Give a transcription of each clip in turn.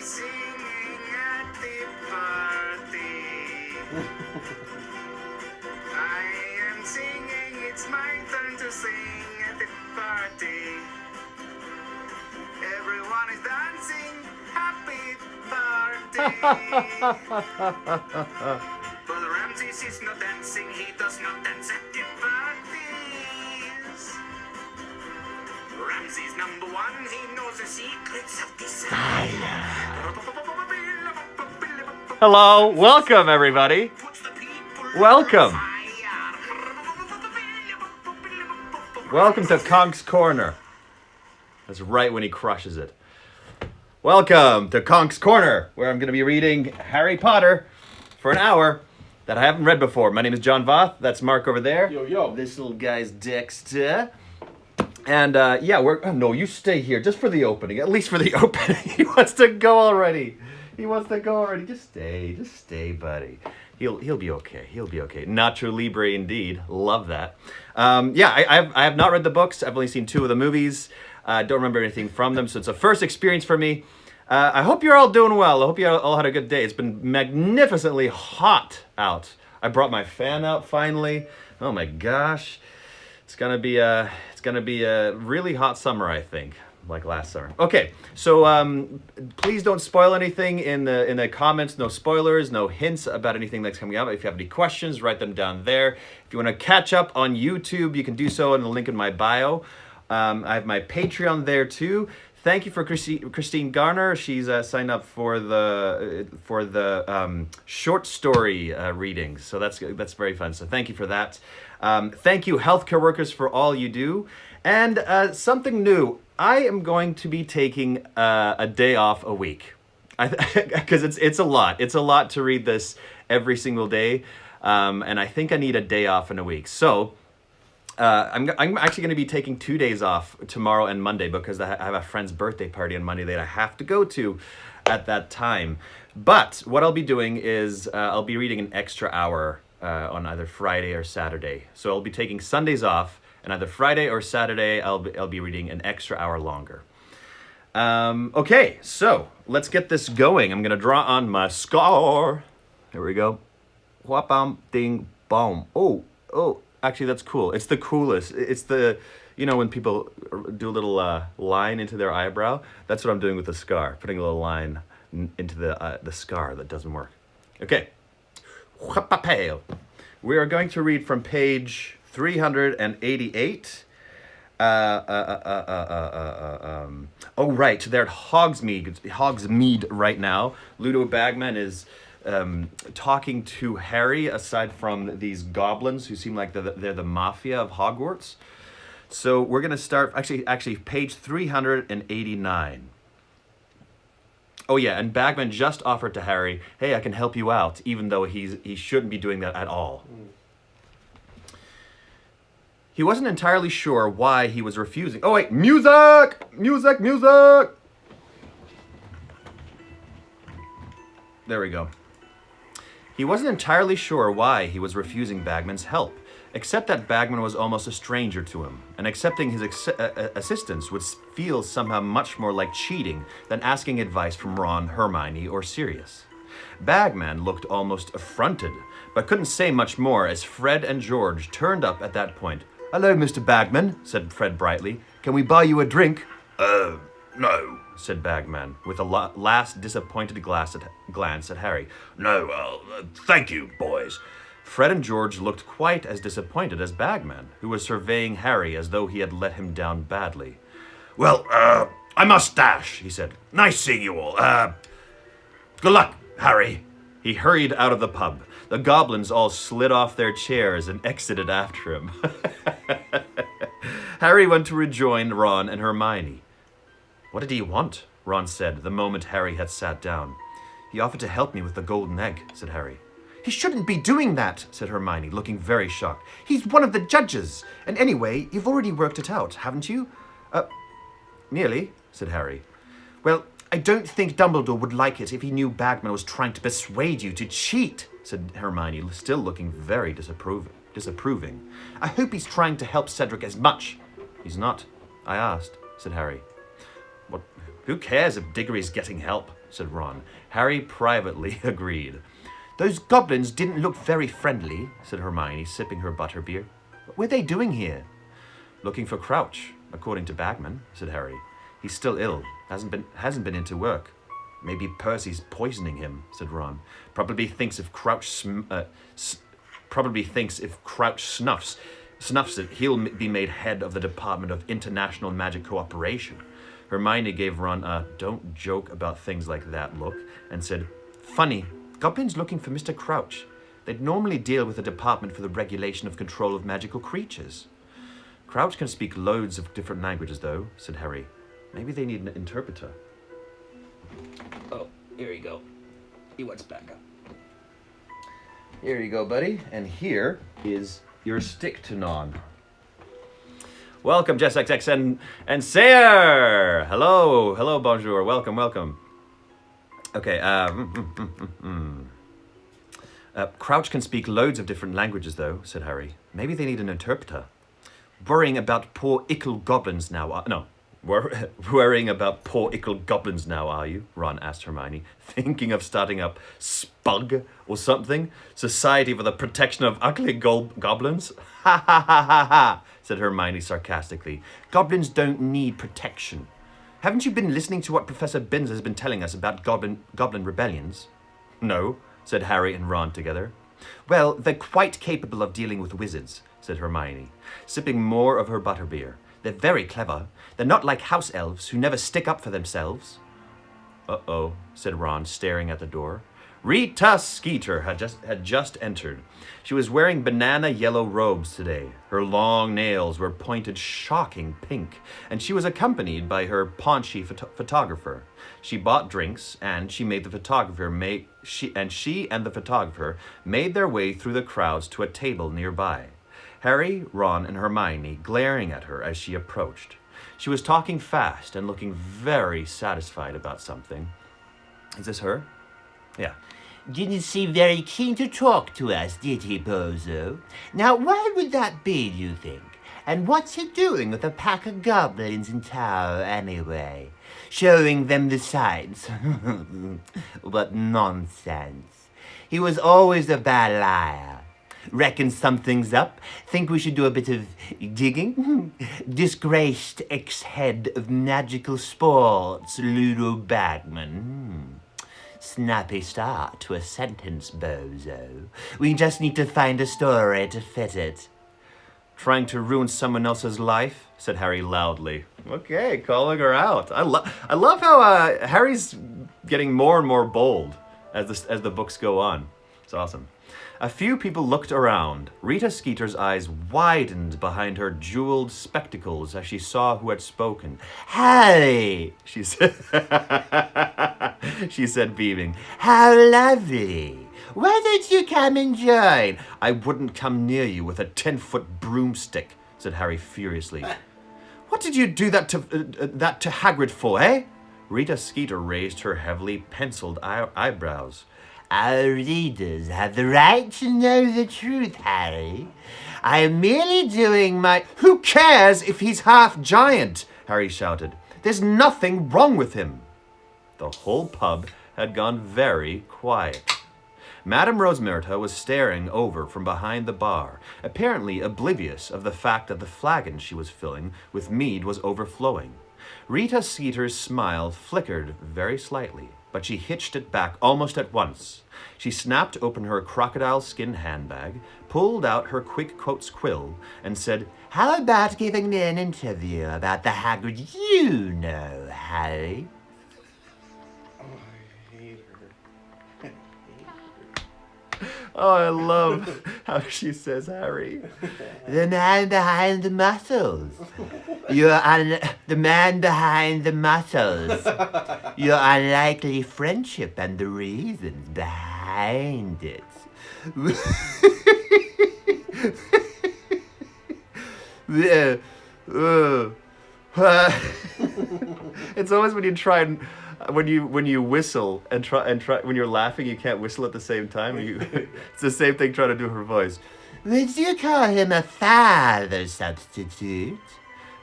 singing at the party. I am singing, it's my turn to sing at the party. Everyone is dancing, happy party. But Ramses is not dancing, he does not dance at the parties. Ramses number one, he knows the secrets of desire. Hello, welcome everybody. Welcome. Welcome to Conk's Corner. That's right when he crushes it. Welcome to Conk's Corner, where I'm going to be reading Harry Potter for an hour that I haven't read before. My name is John Voth. That's Mark over there. Yo, yo. This little guy's Dexter. And yeah, no, you stay here just for the opening. At least for the opening. He wants to go already. Just stay, buddy. He'll be okay. He'll be okay. Nacho Libre indeed. Love that. Yeah, I have not read the books. I've only seen 2 of the movies. Don't remember anything from them, so it's a first experience for me. I hope you're all doing well. I hope you all had a good day. It's been magnificently hot out. I brought my fan out finally. Oh my gosh. It's gonna be a really hot summer, I think, like last summer. Okay, so please don't spoil anything in the comments. No spoilers, no hints about anything that's coming up. If you have any questions, write them down there. If you want to catch up on YouTube, you can do so in the link in my bio. I have my Patreon there too. Thank you for Christine Garner. She's signed up for the short story readings. So that's very fun. So thank you for that. Thank you, healthcare workers, for all you do. And something new. I am going to be taking a day off a week, because it's a lot. It's a lot to read this every single day, and I think I need a day off in a week. So. I'm actually going to be taking 2 days off tomorrow and Monday because I have a friend's birthday party on Monday that I have to go to at that time. But what I'll be doing is I'll be reading an extra hour on either Friday or Saturday. So I'll be taking Sundays off, and either Friday or Saturday I'll be reading an extra hour longer. Okay, so let's get this going. I'm going to draw on my scar. Here we go. Whap-bam, ding, boom. Oh. Actually, that's cool. It's the coolest. It's the, when people do a little line into their eyebrow. That's what I'm doing with the scar. Putting a little line into the scar that doesn't work. Okay. We are going to read from page 388. Oh, right. They're at Hogsmeade right now. Ludo Bagman is... talking to Harry, aside from these goblins who seem like they're the mafia of Hogwarts. So we're going to start, actually page 389. Oh yeah, and Bagman just offered to Harry, hey, I can help you out, even though he shouldn't be doing that at all. He wasn't entirely sure why he was refusing. Oh wait, music! There we go. He wasn't entirely sure why he was refusing Bagman's help, except that Bagman was almost a stranger to him, and accepting his assistance would feel somehow much more like cheating than asking advice from Ron, Hermione, or Sirius. Bagman looked almost affronted, but couldn't say much more as Fred and George turned up at that point. "Hello, Mr. Bagman," said Fred brightly. "Can we buy you a drink?" No, said Bagman, with a last disappointed glance at Harry. No, thank you, boys. Fred and George looked quite as disappointed as Bagman, who was surveying Harry as though he had let him down badly. Well, I must dash, he said. Nice seeing you all. Good luck, Harry. He hurried out of the pub. The goblins all slid off their chairs and exited after him. Harry went to rejoin Ron and Hermione. "What did he want?" Ron said the moment Harry had sat down. "He offered to help me with the golden egg," said Harry. "He shouldn't be doing that," said Hermione, looking very shocked. "He's one of the judges. And anyway, you've already worked it out, haven't you?" Nearly, said Harry. "Well, I don't think Dumbledore would like it if he knew Bagman was trying to persuade you to cheat," said Hermione, still looking very disapproving. "I hope he's trying to help Cedric as much." "He's not. I asked," said Harry. "What? Who cares if Diggory's getting help?" said Ron. Harry privately agreed. Those goblins didn't look very friendly, said Hermione, sipping her butterbeer. What were they doing here? Looking for Crouch, according to Bagman, said Harry. He's still ill, hasn't been into work. Maybe Percy's poisoning him, said Ron. Probably thinks if Crouch snuffs it, he'll be made head of the Department of International Magic Cooperation. Hermione gave Ron a don't joke about things like that look and said, Funny, goblins looking for Mr. Crouch. They'd normally deal with the Department for the Regulation of Control of Magical Creatures. Crouch can speak loads of different languages, though, said Harry. Maybe they need an interpreter. Oh, here you go. He wants back up. Here you go, buddy. And here is your stick to non. Welcome, Jess XX and Sayer! Hello, bonjour, welcome. Okay, Crouch can speak loads of different languages, though, said Harry. Maybe they need an interpreter. Worrying about poor ickle goblins now, worrying about poor ickle goblins now, are you? Ron asked Hermione, thinking of starting up SPUG or something? Society for the Protection of Ugly Goblins? Ha ha ha ha ha, said Hermione sarcastically. Goblins don't need protection. Haven't you been listening to what Professor Binns has been telling us about goblin rebellions? No, said Harry and Ron together. Well, they're quite capable of dealing with wizards, said Hermione, sipping more of her butterbeer. They're very clever. They're not like house elves who never stick up for themselves. Uh-oh, said Ron, staring at the door. Rita Skeeter had just entered. She was wearing banana yellow robes today. Her long nails were pointed shocking pink, and she was accompanied by her paunchy photographer. She bought drinks, and she and the photographer made their way through the crowds to a table nearby. Harry, Ron, and Hermione glaring at her as she approached. She was talking fast and looking very satisfied about something. Is this her? Yeah. Didn't seem very keen to talk to us, did he, Bozo? Now, why would that be, do you think? And what's he doing with a pack of goblins in tower, anyway? Showing them the sights. What nonsense. He was always a bad liar. Reckon something's up? Think we should do a bit of digging? Disgraced ex-head of magical sports, Ludo Bagman. Snappy start to a sentence, Bozo. We just need to find a story to fit it. Trying to ruin someone else's life? Said Harry loudly. Okay, calling her out. I love how Harry's getting more and more bold as the books go on. It's awesome. A few people looked around. Rita Skeeter's eyes widened behind her jeweled spectacles as she saw who had spoken. Harry, she said, she said beaming. How lovely. Why don't you come and join? I wouldn't come near you with a 10-foot broomstick, said Harry furiously. What did you do that to Hagrid for, eh? Rita Skeeter raised her heavily penciled eyebrows. Our readers have the right to know the truth, Harry. I am merely doing my... Who cares if he's half giant? Harry shouted. There's nothing wrong with him. The whole pub had gone very quiet. Madame Rosmerta was staring over from behind the bar, apparently oblivious of the fact that the flagon she was filling with mead was overflowing. Rita Skeeter's smile flickered very slightly, but she hitched it back almost at once. She snapped open her crocodile skin handbag, pulled out her quick quotes quill, and said, How about giving me an interview about the Hagrid you know, Harry? Oh, I love how she says Harry. The man behind the muscles. The man behind the muscles. Your unlikely friendship and the reasons behind it. It's always when you try and when you whistle and try when you're laughing you can't whistle at the same time. It's the same thing trying to do her voice. Would you call him a father substitute?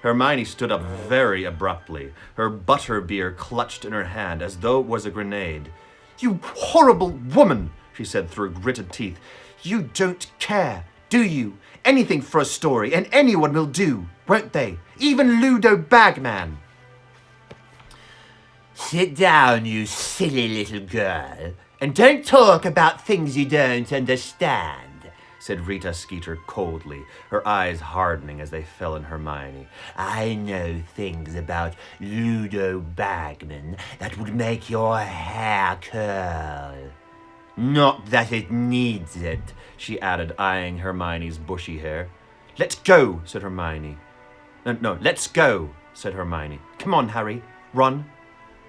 Hermione stood up very abruptly, her butterbeer clutched in her hand as though it was a grenade. "You horrible woman," she said through gritted teeth. "You don't care, do you? Anything for a story, and anyone will do, won't they? Even Ludo Bagman." Sit down, you silly little girl, and don't talk about things you don't understand, said Rita Skeeter coldly, her eyes hardening as they fell on Hermione. I know things about Ludo Bagman that would make your hair curl. Not that it needs it, she added, eyeing Hermione's bushy hair. "Let's go," said Hermione. No, let's go, said Hermione. "Come on, Harry, run."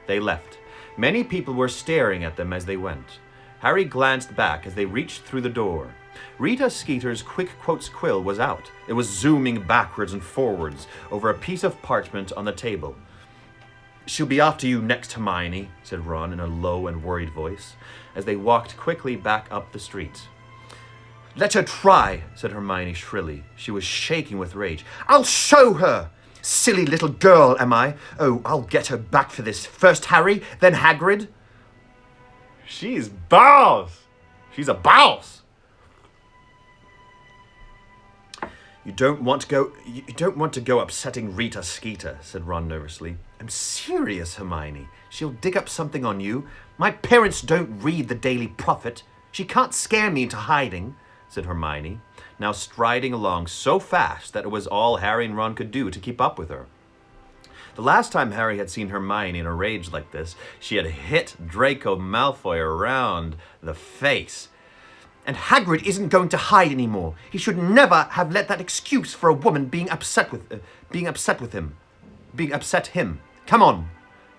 They left. Many people were staring at them as they went. Harry glanced back as they reached through the door. Rita Skeeter's quick quotes quill was out. It was zooming backwards and forwards over a piece of parchment on the table. "She'll be after you next, Hermione," said Ron in a low and worried voice, as they walked quickly back up the street. "Let her try," said Hermione shrilly. She was shaking with rage. "I'll show her! Silly little girl, am I? Oh, I'll get her back for this. First Harry, then Hagrid." "She's boss! She's a boss!" You don't want to go upsetting Rita Skeeter," said Ron nervously. "I'm serious, Hermione. She'll dig up something on you. My parents don't read the Daily Prophet. She can't scare me into hiding," said Hermione, now striding along so fast that it was all Harry and Ron could do to keep up with her. The last time Harry had seen Hermione in a rage like this, she had hit Draco Malfoy around the face. "And Hagrid isn't going to hide anymore. He should never have let that excuse for a woman being upset him. Come on."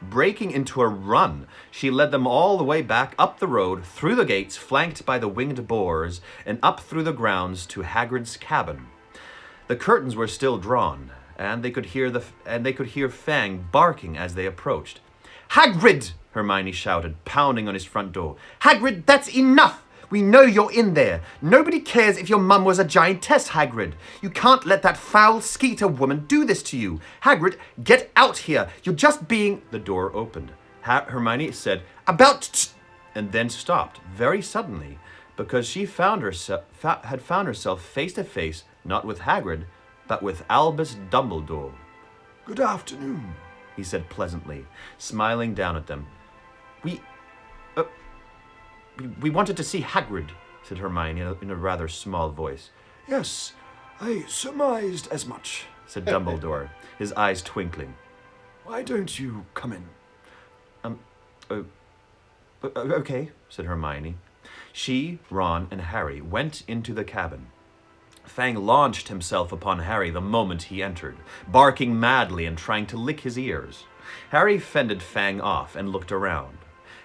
Breaking into a run, she led them all the way back up the road, through the gates flanked by the winged boars, and up through the grounds to Hagrid's cabin. The curtains were still drawn, and they could hear Fang barking as they approached. "Hagrid!" Hermione shouted, pounding on his front door. "Hagrid, that's enough! We know you're in there. Nobody cares if your mum was a giantess, Hagrid. You can't let that foul Skeeter woman do this to you. Hagrid, get out here. You're just being..." The door opened. Hermione said, and then stopped very suddenly because she had found herself face to face, not with Hagrid, but with Albus Dumbledore. "Good afternoon," he said pleasantly, smiling down at them. We wanted to see Hagrid," said Hermione in a rather small voice. "Yes, I surmised as much," said Dumbledore, his eyes twinkling. "Why don't you come in?" Okay, said Hermione. She, Ron, and Harry went into the cabin. Fang launched himself upon Harry the moment he entered, barking madly and trying to lick his ears. Harry fended Fang off and looked around.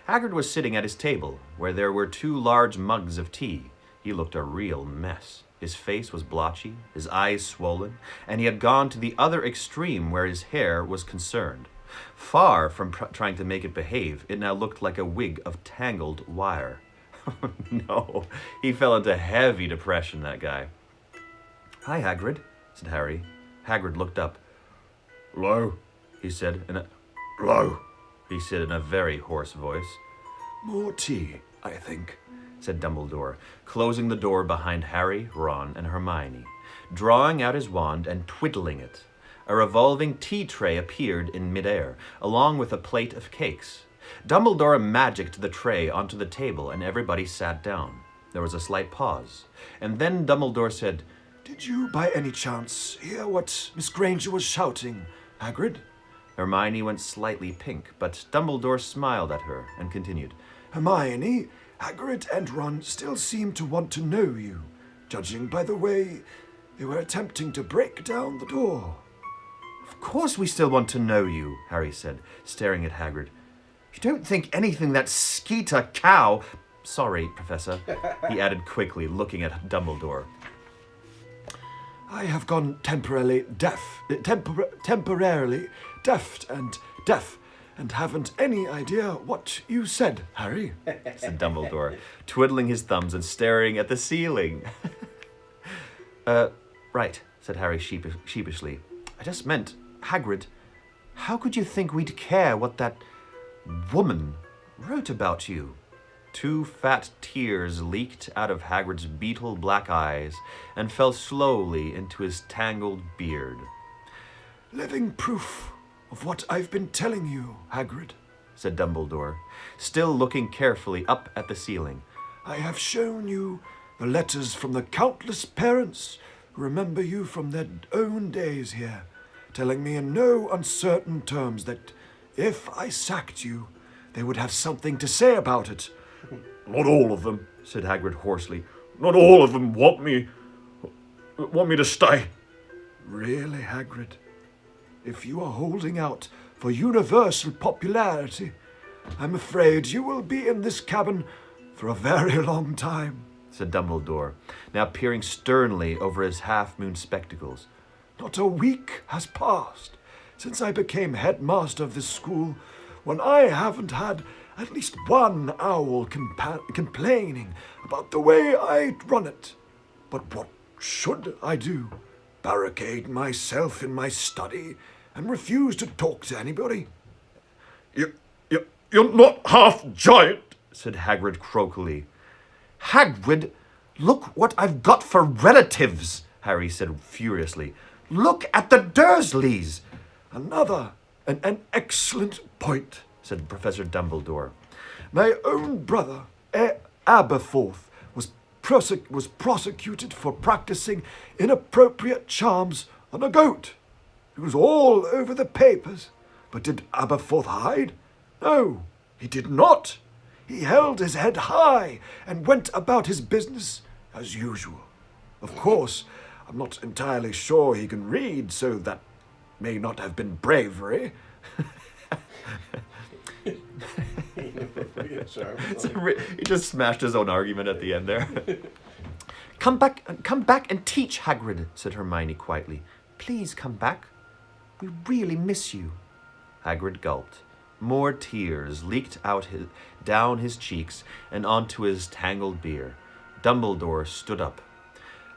Hagrid was sitting at his table, where there were 2 large mugs of tea. He looked a real mess. His face was blotchy, his eyes swollen, and he had gone to the other extreme where his hair was concerned. Far from trying to make it behave, it now looked like a wig of tangled wire. No, he fell into heavy depression, that guy. "Hi, Hagrid," said Harry. Hagrid looked up. "Hello," he said "Hello." he said in a very hoarse voice. "More tea, I think," said Dumbledore, closing the door behind Harry, Ron, and Hermione. Drawing out his wand and twiddling it, a revolving tea tray appeared in midair, along with a plate of cakes. Dumbledore magicked the tray onto the table, and everybody sat down. There was a slight pause, and then Dumbledore said, "Did you by any chance hear what Miss Granger was shouting, Hagrid?" Hermione went slightly pink, but Dumbledore smiled at her and continued, "Hermione, Hagrid and Ron still seem to want to know you, judging by the way they were attempting to break down the door." "Of course we still want to know you," Harry said, staring at Hagrid. "You don't think anything that Skeeter cow..." "Sorry, Professor," he added quickly, looking at Dumbledore. "I have gone temporarily deaf and haven't any idea what you said, Harry," said Dumbledore, twiddling his thumbs and staring at the ceiling. Right, said Harry sheepishly. I just meant, Hagrid, how could you think we'd care what that woman wrote about you? 2 fat tears leaked out of Hagrid's beetle black eyes and fell slowly into his tangled beard. Living proof of what I've been telling you, Hagrid, said Dumbledore, still looking carefully up at the ceiling. I have shown you the letters from the countless parents who remember you from their own days here, telling me in no uncertain terms that if I sacked you, they would have something to say about it. Not all of them, said Hagrid hoarsely. Not all of them want me to stay. Really, Hagrid? If you are holding out for universal popularity, I'm afraid you will be in this cabin for a very long time, said Dumbledore, now peering sternly over his half-moon spectacles. Not a week has passed since I became headmaster of this school when I haven't had at least one owl complaining about the way I run it. But what should I do? Barricade myself in my study and refuse to talk to anybody? You're not half giant, said Hagrid crocily. Hagrid, look what I've got for relatives, Harry said furiously. Look at the Dursleys. Another and an excellent point, said Professor Dumbledore. My own brother, Aberforth, was prosecuted for practicing inappropriate charms on a goat. It was all over the papers. But did Aberforth hide? No, he did not. He held his head high and went about his business as usual. Of course, I'm not entirely sure he can read, so that may not have been bravery. He just smashed his own argument at the end there. Come back and teach, Hagrid, said Hermione quietly. Please come back. We really miss you. Hagrid gulped. More tears leaked out down his cheeks and onto his tangled beard. Dumbledore stood up.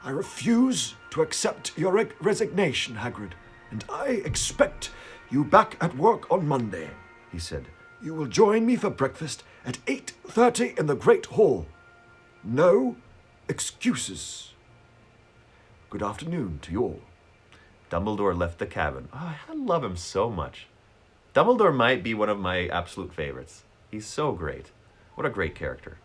I refuse to accept your resignation, Hagrid, and I expect you back at work on Monday, he said. You will join me for breakfast at 8:30 in the Great Hall. No excuses. Good afternoon to you all. Dumbledore left the cabin. Oh, I love him so much. Dumbledore might be one of my absolute favorites. He's so great. What a great character.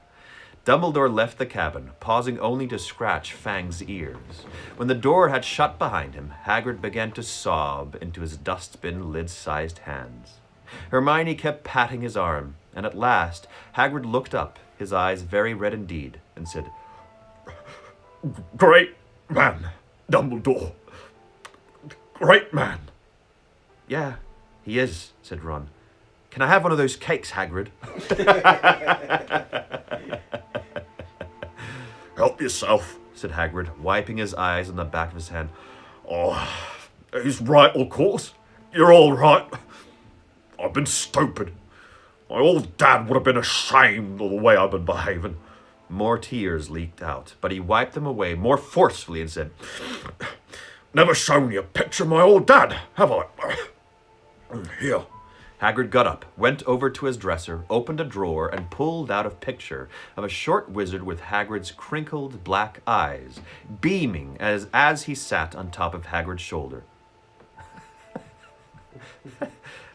Dumbledore left the cabin, pausing only to scratch Fang's ears. When the door had shut behind him, Hagrid began to sob into his dustbin lid-sized hands. Hermione kept patting his arm, and at last Hagrid looked up, his eyes very red indeed, and said, Great man, Dumbledore. Great man. Yeah, he is, said Ron. Can I have one of those cakes, Hagrid? Help yourself, said Hagrid, wiping his eyes on the back of his hand. Oh, he's right, of course. You're all right. I've been stupid. My old dad would have been ashamed of the way I've been behaving. More tears leaked out, but he wiped them away more forcefully and said, Never shown you a picture of my old dad, have I? Here. Hagrid got up, went over to his dresser, opened a drawer, and pulled out a picture of a short wizard with Hagrid's crinkled black eyes, beaming as he sat on top of Hagrid's shoulder.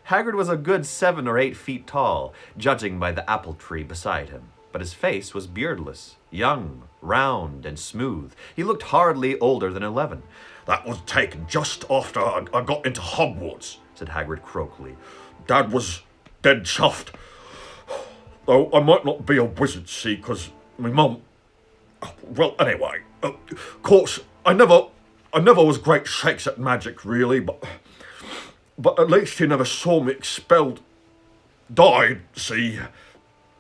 Hagrid was a good 7 or 8 feet tall, judging by the apple tree beside him, but his face was beardless, young, round, and smooth. He looked hardly older than 11. That was taken just after I got into Hogwarts, said Hagrid croakily. Dad was dead chuffed. Though I might not be a wizard, see, because my mum... Well, anyway, of course, I never was great shakes at magic, really, but at least he never saw me expelled. Died, see,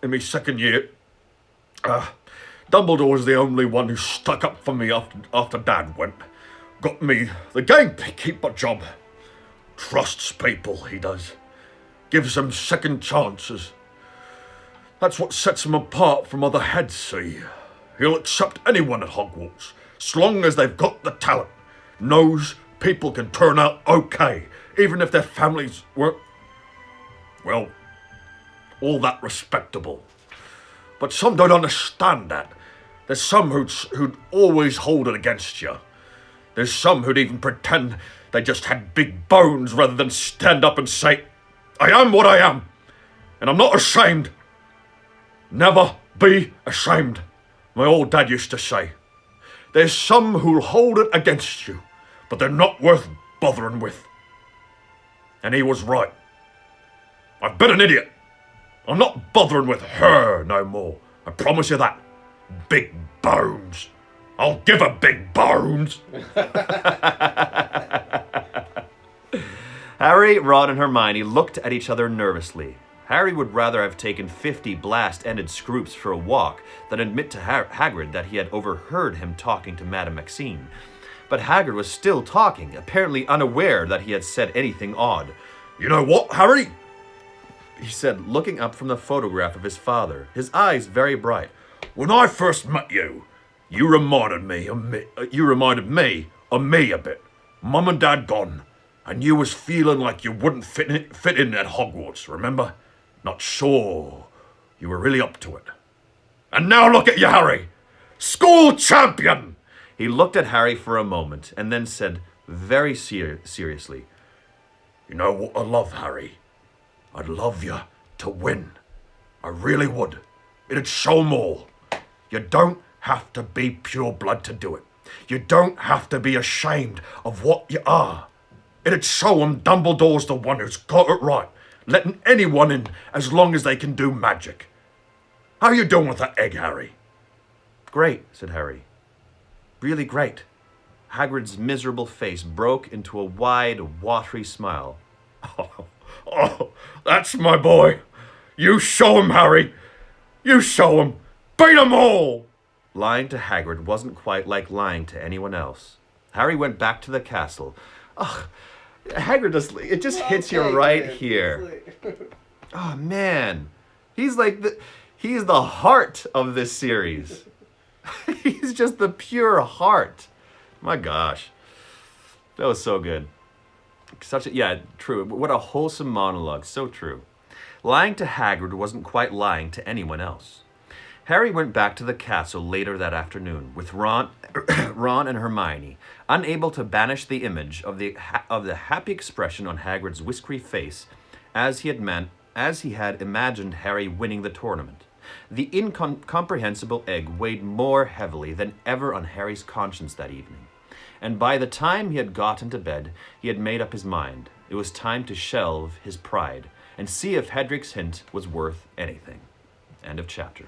in my second year. Dumbledore was the only one who stuck up for me after Dad went. Got me the gamekeeper job. Trusts people, he does. Gives them second chances. That's what sets him apart from other heads, see. He'll accept anyone at Hogwarts, as long as they've got the talent, nose, people can turn out okay, even if their families weren't, well, all that respectable. But some don't understand that. There's some who'd always hold it against you. There's some who'd even pretend they just had big bones rather than stand up and say, I am what I am, and I'm not ashamed. Never be ashamed, my old dad used to say. There's some who'll hold it against you, but they're not worth bothering with. And he was right. I've been an idiot. I'm not bothering with her no more. I promise you that. Big bones. I'll give her big bones. Harry, Ron, and Hermione looked at each other nervously. Harry would rather have taken 50 blast-ended Scroops for a walk than admit to Hagrid that he had overheard him talking to Madame Maxine. But Hagrid was still talking, apparently unaware that he had said anything odd. You know what, Harry? He said, looking up from the photograph of his father, his eyes very bright. When I first met you, you reminded me of me a bit. Mum and Dad gone, and you was feeling like you wouldn't fit in at Hogwarts, remember? Not sure you were really up to it. And now look at you, Harry! School champion! He looked at Harry for a moment, and then said very seriously, You know what I love, Harry? I'd love you to win. I really would. It'd show 'em all. You don't have to be pure blood to do it. You don't have to be ashamed of what you are. It'd show 'em Dumbledore's the one who's got it right, letting anyone in as long as they can do magic. How you doing with that egg, Harry? Great, said Harry. Really great. Hagrid's miserable face broke into a wide, watery smile. Oh, that's my boy. You show 'em, Harry. You show 'em. Beat 'em all. Lying to Hagrid wasn't quite like lying to anyone else. Harry went back to the castle. Ugh, Hagrid just hits you right here. Oh man, he's the heart of this series. He's just the pure heart. My gosh, that was so good. True. What a wholesome monologue. So true. Lying to Hagrid wasn't quite lying to anyone else. Harry went back to the castle later that afternoon with Ron and Hermione, unable to banish the image of the happy expression on Hagrid's whiskery face as he had imagined Harry winning the tournament. The incomprehensible egg weighed more heavily than ever on Harry's conscience that evening. And by the time he had got into bed, he had made up his mind. It was time to shelve his pride and see if Hedric's hint was worth anything. End of chapter.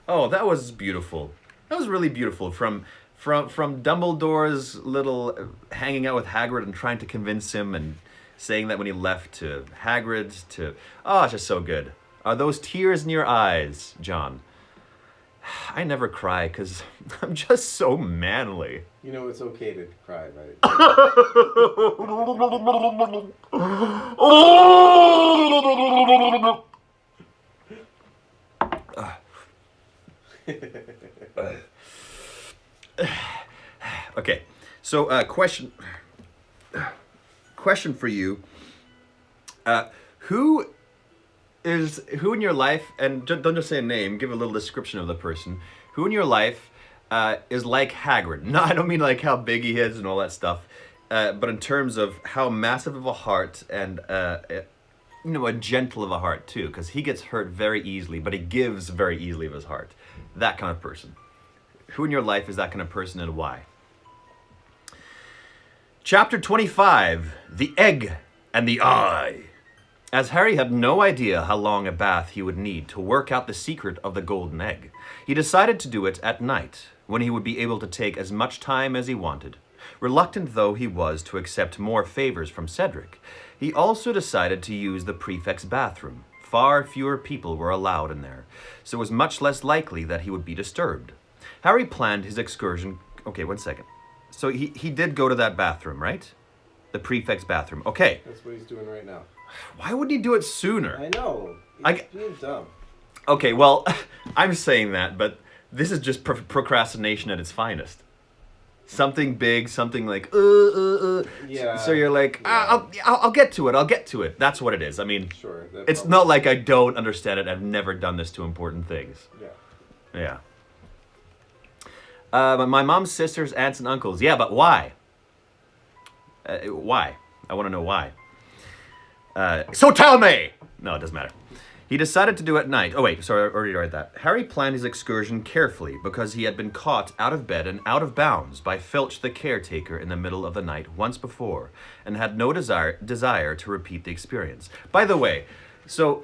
Oh, that was beautiful. That was really beautiful. From Dumbledore's little hanging out with Hagrid and trying to convince him and saying that when he left to Hagrid to... Oh, it's just so good. Are those tears in your eyes, John? I never cry because I'm just so manly. You know it's okay to cry, right? Okay, so question for you. Who in your life, and don't just say a name, give a little description of the person. Who in your life is like Hagrid? No, I don't mean like how big he is and all that stuff, but in terms of how massive of a heart and a gentle of a heart too, because he gets hurt very easily, but he gives very easily of his heart. That kind of person. Who in your life is that kind of person and why? Chapter 25, The Egg and the Eye. As Harry had no idea how long a bath he would need to work out the secret of the golden egg, he decided to do it at night, when he would be able to take as much time as he wanted. Reluctant though he was to accept more favors from Cedric, he also decided to use the prefect's bathroom. Far fewer people were allowed in there, so it was much less likely that he would be disturbed. Harry planned his excursion... Okay, 1 second. So he did go to that bathroom, right? The prefect's bathroom. Okay. That's what he's doing right now. Why wouldn't he do it sooner? I know. He's being dumb. Okay, well, I'm saying that, but this is just procrastination at its finest. Something big, something like, Yeah. So you're like, Yeah. I'll get to it. I'll get to it. That's what it is. I mean, Sure. That it's probably- not like I don't understand it. I've never done this to important things. Yeah. Yeah. But my mom's sisters, aunts, and uncles. Yeah, but why? Why? I want to know why. So tell me! No, it doesn't matter. He decided to do it at night. Oh, wait, sorry, I already read that. Harry planned his excursion carefully because he had been caught out of bed and out of bounds by Filch the caretaker in the middle of the night once before and had no desire to repeat the experience. By the way, so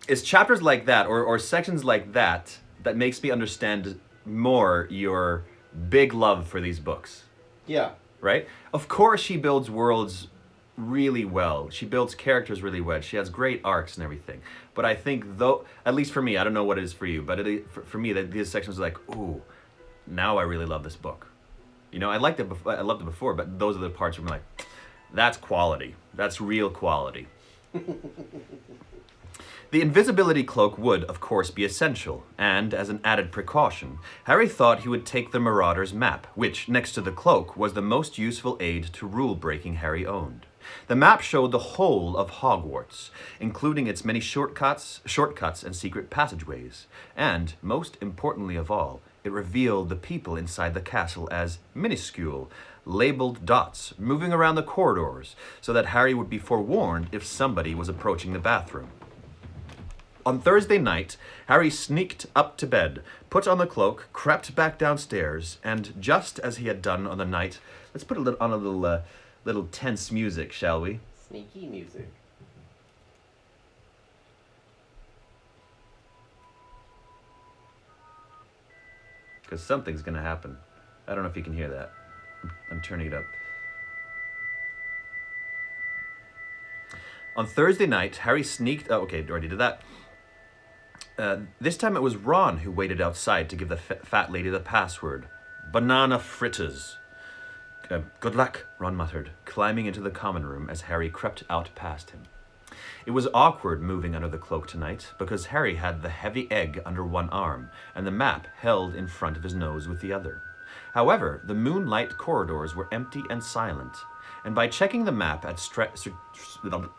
it's chapters like that or sections like that that makes me understand more your big love for these books, Yeah. right? Of course she builds worlds really well. She builds characters really well. She has great arcs and everything. But I think, though, at least for me, I don't know what it is for you, but for me, these sections are like, ooh, now I really love this book. You know, I loved it before, but those are the parts where I'm like, that's quality. That's real quality. The invisibility cloak would, of course, be essential, and, as an added precaution, Harry thought he would take the Marauder's map, which, next to the cloak, was the most useful aid to rule-breaking Harry owned. The map showed the whole of Hogwarts, including its many shortcuts and secret passageways, and, most importantly of all, it revealed the people inside the castle as minuscule, labeled dots moving around the corridors, so that Harry would be forewarned if somebody was approaching the bathroom. On Thursday night, Harry sneaked up to bed, put on the cloak, crept back downstairs, and just as he had done on the night, let's put on a little tense music, shall we? Sneaky music. Because something's gonna happen. I don't know if you can hear that. I'm turning it up. On Thursday night, Harry sneaked... Oh, okay, already did that. This time it was Ron who waited outside to give the fat lady the password. Banana fritters. Good luck, Ron muttered, climbing into the common room as Harry crept out past him. It was awkward moving under the cloak tonight, because Harry had the heavy egg under one arm, and the map held in front of his nose with the other. However, the moonlight corridors were empty and silent, and by checking the map at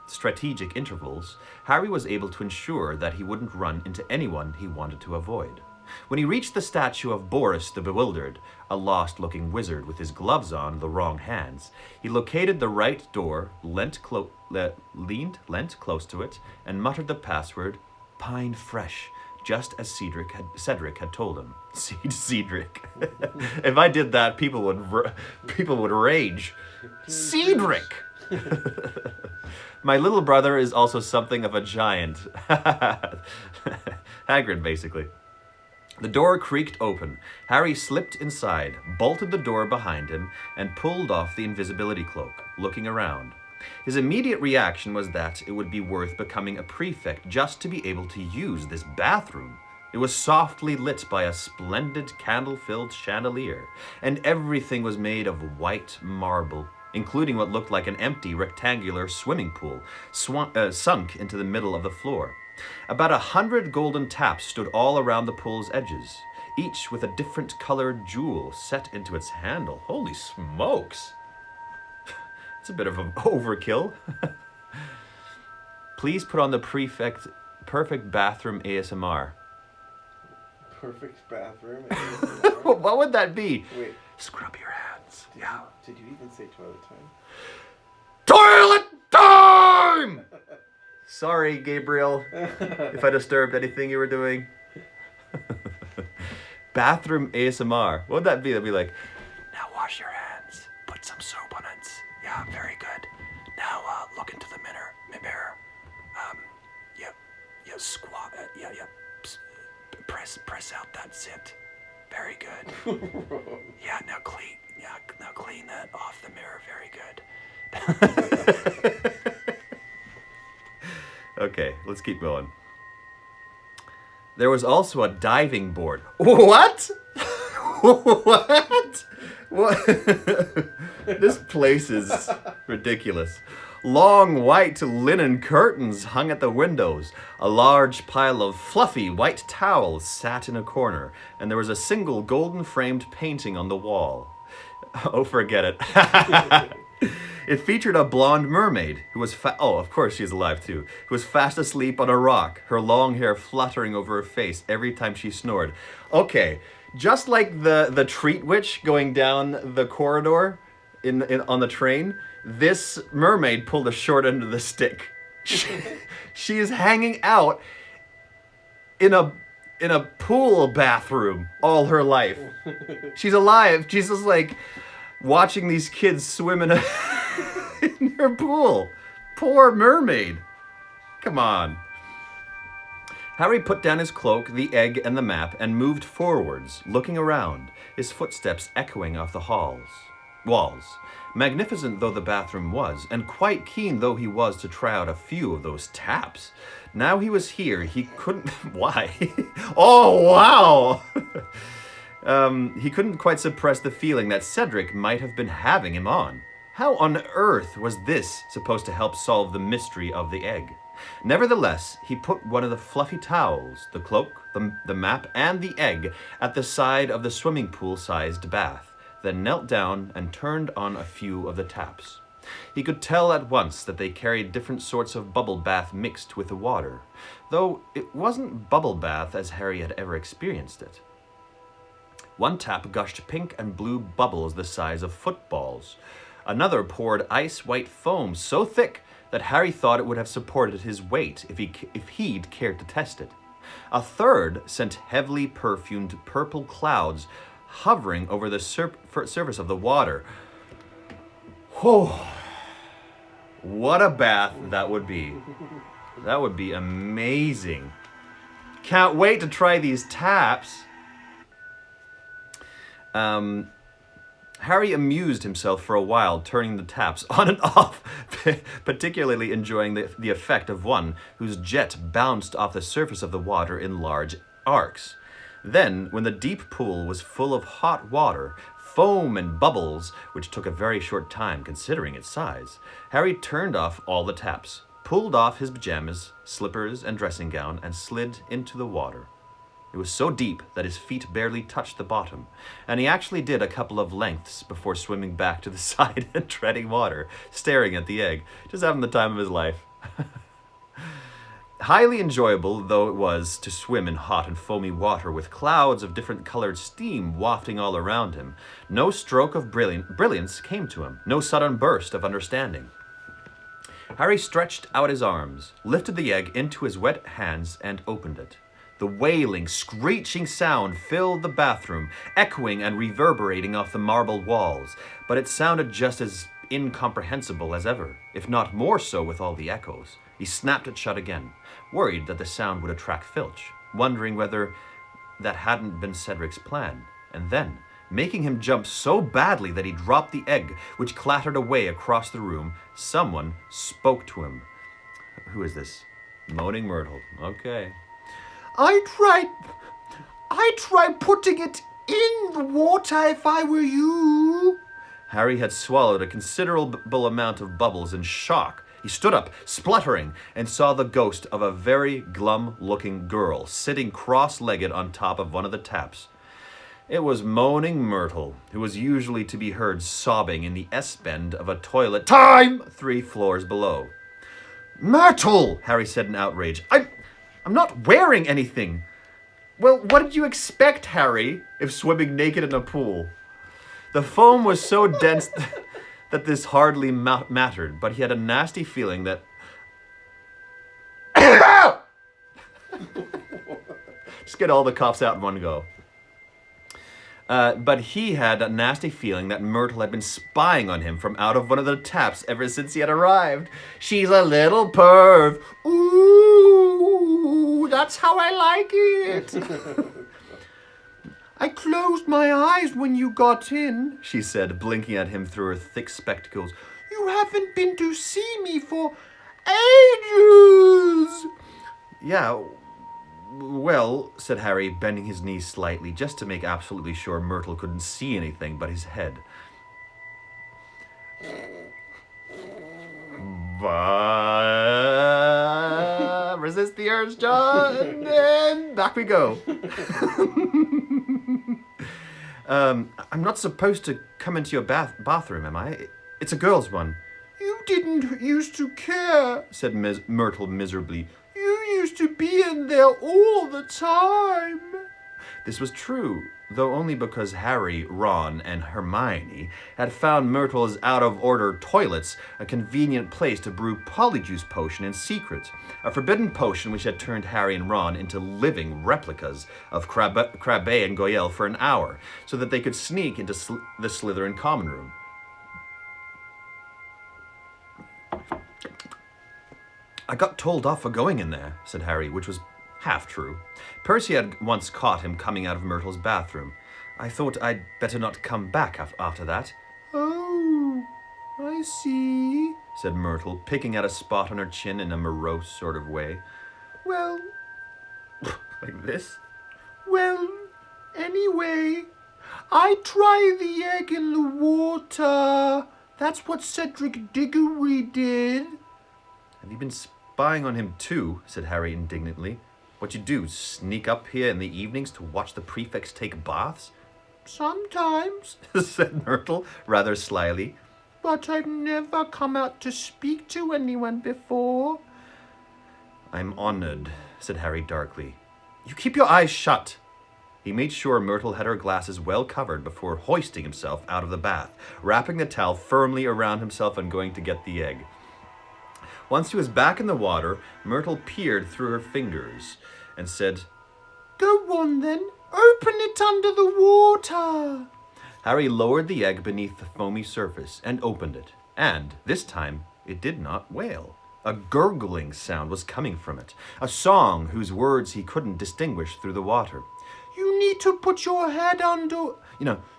strategic intervals, Harry was able to ensure that he wouldn't run into anyone he wanted to avoid. When he reached the statue of Boris the Bewildered, a lost-looking wizard with his gloves on the wrong hands, he located the right door, leant close to it, and muttered the password, Pine Fresh, just as Cedric had told him. Cedric. If I did that, people would rage. Cedric! My little brother is also something of a giant. Hagrid, basically. The door creaked open. Harry slipped inside, bolted the door behind him, and pulled off the invisibility cloak, looking around. His immediate reaction was that it would be worth becoming a prefect just to be able to use this bathroom. It was softly lit by a splendid candle-filled chandelier, and everything was made of white marble, including what looked like an empty rectangular swimming pool sunk into the middle of the floor. About 100 golden taps stood all around the pool's edges, each with a different colored jewel set into its handle. Holy smokes! It's a bit of an overkill. Please put on the perfect bathroom ASMR. Perfect bathroom. What would that be? Wait. Scrub your hands. Did you even say toilet time? Toilet time! Sorry, Gabriel, if I disturbed anything you were doing. Bathroom ASMR. What would that be? That'd be like, now wash your hands. Put some soap on it. Yeah, very good. Now look into the mirror. Squat. Press out that zit. Very good. Yeah, now clean that off the mirror. Very good. Okay, let's keep going. There was also a diving board. What? What? This place is ridiculous. Long white linen curtains hung at the windows. A large pile of fluffy white towels sat in a corner, and there was a single golden-framed painting on the wall. Oh, forget it. It featured a blonde mermaid who was oh, of course she's alive too. Who was fast asleep on a rock, her long hair fluttering over her face every time she snored. Okay, just like the treat witch going down the corridor on the train, this mermaid pulled a short end of the stick. She is hanging out in a pool bathroom all her life. She's alive. She's just like watching these kids swim in in her pool. Poor mermaid. Come on. Harry put down his cloak, the egg, and the map and moved forwards, looking around, his footsteps echoing off the walls. Magnificent though the bathroom was, and quite keen though he was to try out a few of those taps, now he was here, he couldn't... Why? Oh, wow! He couldn't quite suppress the feeling that Cedric might have been having him on. How on earth was this supposed to help solve the mystery of the egg? Nevertheless, he put one of the fluffy towels, the cloak, the map, and the egg at the side of the swimming pool-sized bath, then knelt down and turned on a few of the taps. He could tell at once that they carried different sorts of bubble bath mixed with the water, though it wasn't bubble bath as Harry had ever experienced it. One tap gushed pink and blue bubbles the size of footballs. Another poured ice-white foam so thick that Harry thought it would have supported his weight if he'd cared to test it. A third sent heavily perfumed purple clouds hovering over the surface of the water. Oh, what a bath that would be. That would be amazing. Can't wait to try these taps. Harry amused himself for a while, turning the taps on and off, particularly enjoying the effect of one whose jet bounced off the surface of the water in large arcs. Then, when the deep pool was full of hot water, foam and bubbles, which took a very short time considering its size, Harry turned off all the taps, pulled off his pajamas, slippers, and dressing gown, and slid into the water. It was so deep that his feet barely touched the bottom, and he actually did a couple of lengths before swimming back to the side and treading water, staring at the egg, just having the time of his life. Highly enjoyable though it was to swim in hot and foamy water with clouds of different colored steam wafting all around him, no stroke of brilliance came to him, no sudden burst of understanding. Harry stretched out his arms, lifted the egg into his wet hands, and opened it. The wailing, screeching sound filled the bathroom, echoing and reverberating off the marble walls, but it sounded just as incomprehensible as ever, if not more so with all the echoes. He snapped it shut again, worried that the sound would attract Filch, wondering whether that hadn't been Cedric's plan, and then, making him jump so badly that he dropped the egg, which clattered away across the room, someone spoke to him. Who is this? Moaning Myrtle. Okay. I tried putting it in the water if I were you. Harry had swallowed a considerable amount of bubbles in shock. He stood up, spluttering, and saw the ghost of a very glum-looking girl sitting cross-legged on top of one of the taps. It was Moaning Myrtle, who was usually to be heard sobbing in the S-bend of a toilet Time! 3 floors below. Myrtle! Harry said in outrage. I'm not wearing anything. Well, what did you expect, Harry, if swimming naked in a pool? The foam was so dense that this hardly mattered, but he had a nasty feeling that... Just get all the coughs out in one go. But he had a nasty feeling that Myrtle had been spying on him from out of one of the taps ever since he had arrived. She's a little perv. Ooh, that's how I like it. I closed my eyes when you got in, she said, blinking at him through her thick spectacles. You haven't been to see me for ages. Yeah, well, said Harry, bending his knees slightly, just to make absolutely sure Myrtle couldn't see anything but his head. Resist the urge, John, and back we go. I'm not supposed to come into your bathroom, am I? It's a girl's one. You didn't used to care, said Myrtle miserably. You used to be in there all the time. This was true, though only because Harry, Ron, and Hermione had found Myrtle's out-of-order toilets a convenient place to brew Polyjuice Potion in secret, a forbidden potion which had turned Harry and Ron into living replicas of Crabbe and Goyle for an hour, so that they could sneak into the Slytherin common room. I got told off for going in there, said Harry, which was half true. Percy had once caught him coming out of Myrtle's bathroom. I thought I'd better not come back after that. Oh, I see, said Myrtle, picking at a spot on her chin in a morose sort of way. Well, like this? Well, anyway, I tried the egg in the water. That's what Cedric Diggory did. Have you been spying on him too? Said Harry indignantly. What you do, sneak up here in the evenings to watch the prefects take baths? Sometimes, said Myrtle, rather slyly. But I've never come out to speak to anyone before. I'm honored, said Harry darkly. You keep your eyes shut. He made sure Myrtle had her glasses well covered before hoisting himself out of the bath, wrapping the towel firmly around himself and going to get the egg. Once he was back in the water, Myrtle peered through her fingers and said, Go on then, open it under the water. Harry lowered the egg beneath the foamy surface and opened it, and this time it did not wail. A gurgling sound was coming from it, a song whose words he couldn't distinguish through the water. You need to put your head under,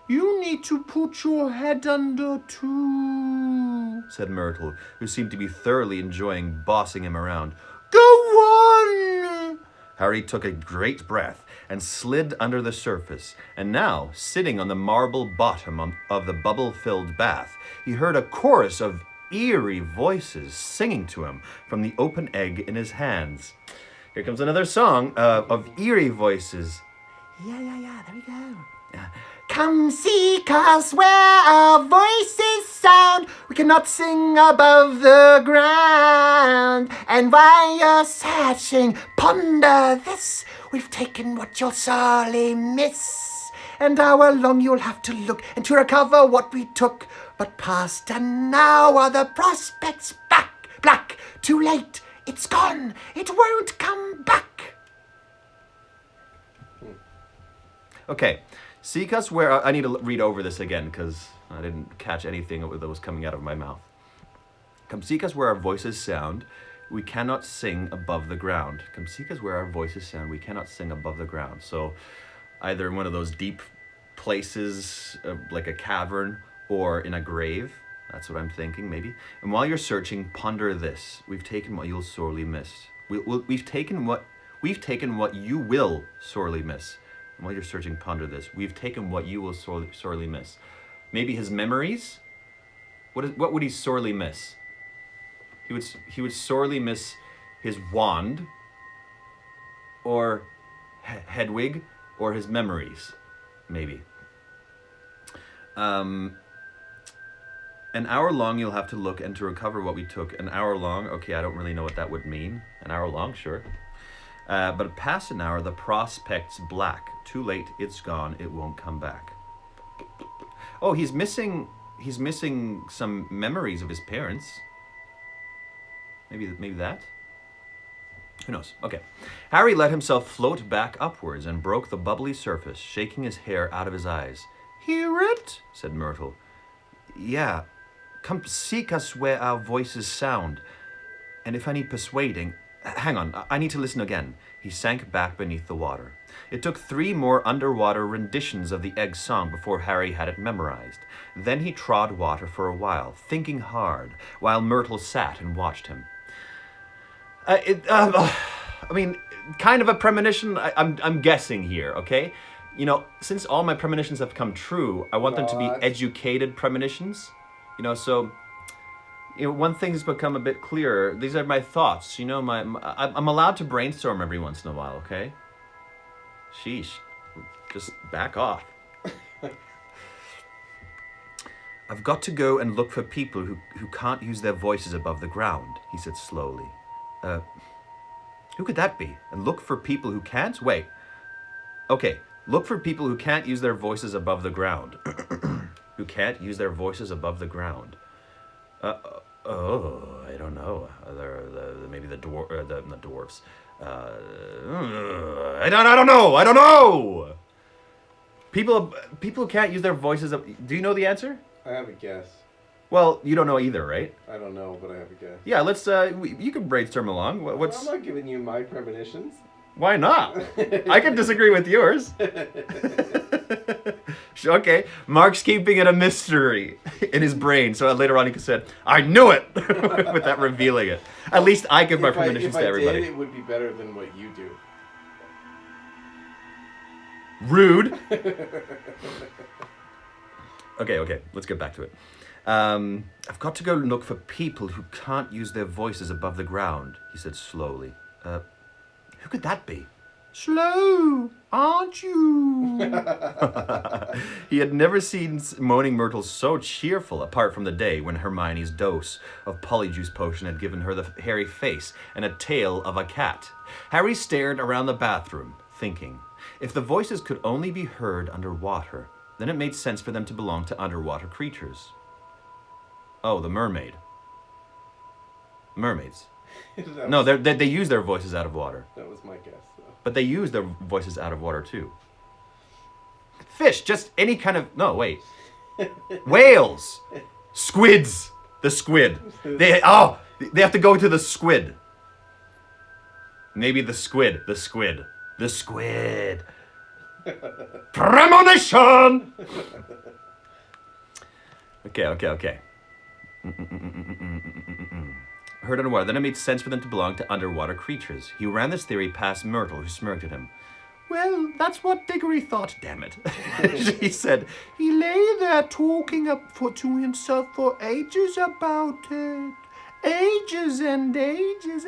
you need to put your head under too, said Myrtle, who seemed to be thoroughly enjoying bossing him around. Go on! Harry took a great breath and slid under the surface, and now, sitting on the marble bottom of the bubble-filled bath, he heard a chorus of eerie voices singing to him from the open egg in his hands. Here comes another song of eerie voices. Yeah, there we go. Come seek us where our voices sound. We cannot sing above the ground. And while you're searching, ponder this. We've taken what you'll sorely miss. And how long you'll have to look and to recover what we took. But past and now are the prospects black. Too late, it's gone. It won't come back. Okay, seek us where... I need to read over this again because I didn't catch anything that was coming out of my mouth. Come seek us where our voices sound. We cannot sing above the ground. Come seek us where our voices sound. We cannot sing above the ground. So either in one of those deep places, like a cavern, or in a grave. That's what I'm thinking, maybe. And while you're searching, ponder this. We've taken what you'll sorely miss. We've taken what you will sorely miss. While you're searching, ponder this. We've taken what you will sorely miss. Maybe his memories? What would he sorely miss? He would sorely miss his wand, or Hedwig, or his memories, maybe. An hour long you'll have to look, and to recover what we took. An hour long, okay, I don't really know what that would mean. An hour long, sure. But past an hour, the prospect's black. Too late, it's gone, it won't come back. Oh, he's missing some memories of his parents. Maybe that? Who knows? Okay. Harry let himself float back upwards and broke the bubbly surface, shaking his hair out of his eyes. Hear it? Said Myrtle. Yeah. Come seek us where our voices sound. And if I need persuading... Hang on, I need to listen again. He sank back beneath the water. It took 3 more underwater renditions of the egg song before Harry had it memorized. Then he trod water for a while, thinking hard, while Myrtle sat and watched him. I mean, kind of a premonition. I'm guessing here, okay? Since all my premonitions have come true, I want them to be educated premonitions. So... one thing's become a bit clearer. These are my thoughts. I'm allowed to brainstorm every once in a while, okay? Sheesh. Just back off. I've got to go and look for people who can't use their voices above the ground, he said slowly. Who could that be? And look for people who can't? Wait. Okay, look for people who can't use their voices above the ground. Who can't use their voices above the ground. I don't know. Maybe the not dwarfs. I don't know. People who can't use their voices. Do you know the answer? I have a guess. Well, you don't know either, right? I don't know, but I have a guess. Yeah, let's. You can brainstorm along. What's? I'm not giving you my premonitions. Why not? I can disagree with yours. Okay, Mark's keeping it a mystery in his brain, so later on he could say, "I knew it," without revealing it. At least I give my premonitions to everybody. If I did, it would be better than what you do. Rude. Okay, let's get back to it. I've got to go look for people who can't use their voices above the ground, he said slowly. Who could that be? Slow, aren't you? He had never seen Moaning Myrtle so cheerful, apart from the day when Hermione's dose of polyjuice potion had given her the hairy face and a tail of a cat. Harry stared around the bathroom, thinking, if the voices could only be heard underwater, then it made sense for them to belong to underwater creatures. Oh, the mermaid. Mermaids. No, they use their voices out of water. That was my guess, though. But they use their voices out of water, too. Fish, just any kind of... No, wait. Whales. Squids. The squid. They have to go to the squid. Maybe the squid. The squid. The squid. Premonition! Okay. Heard underwater. Then it made sense for them to belong to underwater creatures. He ran this theory past Myrtle, who smirked at him. Well, that's what Diggory thought, damn it. She said, he lay there talking to himself for ages about it. Ages and ages.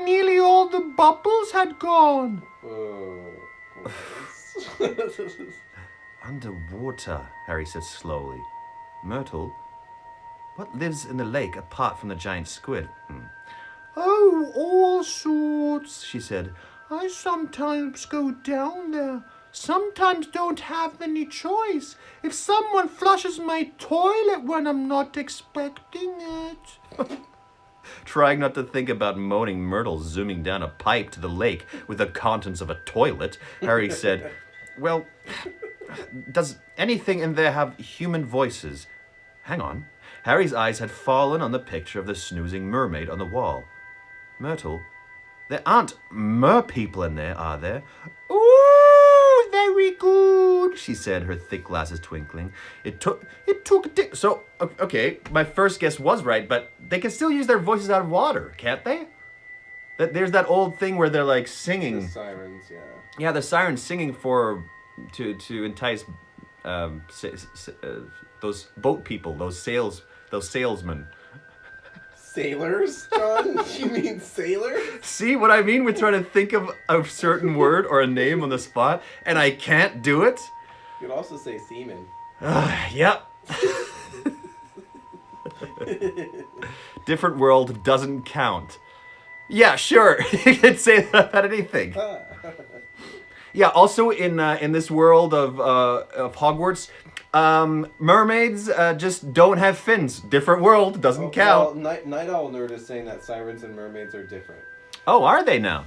Nearly all the bubbles had gone. Underwater, Harry said slowly. Myrtle, what lives in the lake apart from the giant squid? Oh, all sorts, she said. I sometimes go down there. Sometimes don't have any choice. If someone flushes my toilet when I'm not expecting it. Trying not to think about Moaning Myrtle zooming down a pipe to the lake with the contents of a toilet, Harry said, well, does anything in there have human voices? Hang on. Harry's eyes had fallen on the picture of the snoozing mermaid on the wall. Myrtle, there aren't mer-people in there, are there? Ooh, very good, she said, her thick glasses twinkling. So, okay, my first guess was right, but they can still use their voices out of water, can't they? There's that old thing where they're like singing. The sirens, yeah. Yeah, the sirens singing to entice those boat people, those salesmen. Sailors, John? You mean sailors? See what I mean with trying to think of a certain word or a name on the spot, and I can't do it? You could also say seamen. Yep. Different world doesn't count. Yeah, sure. You can say that about anything. Yeah, also in this world of Hogwarts, mermaids just don't have fins. Different world, doesn't count. Well, Night Owl Nerd is saying that sirens and mermaids are different. Oh, are they now?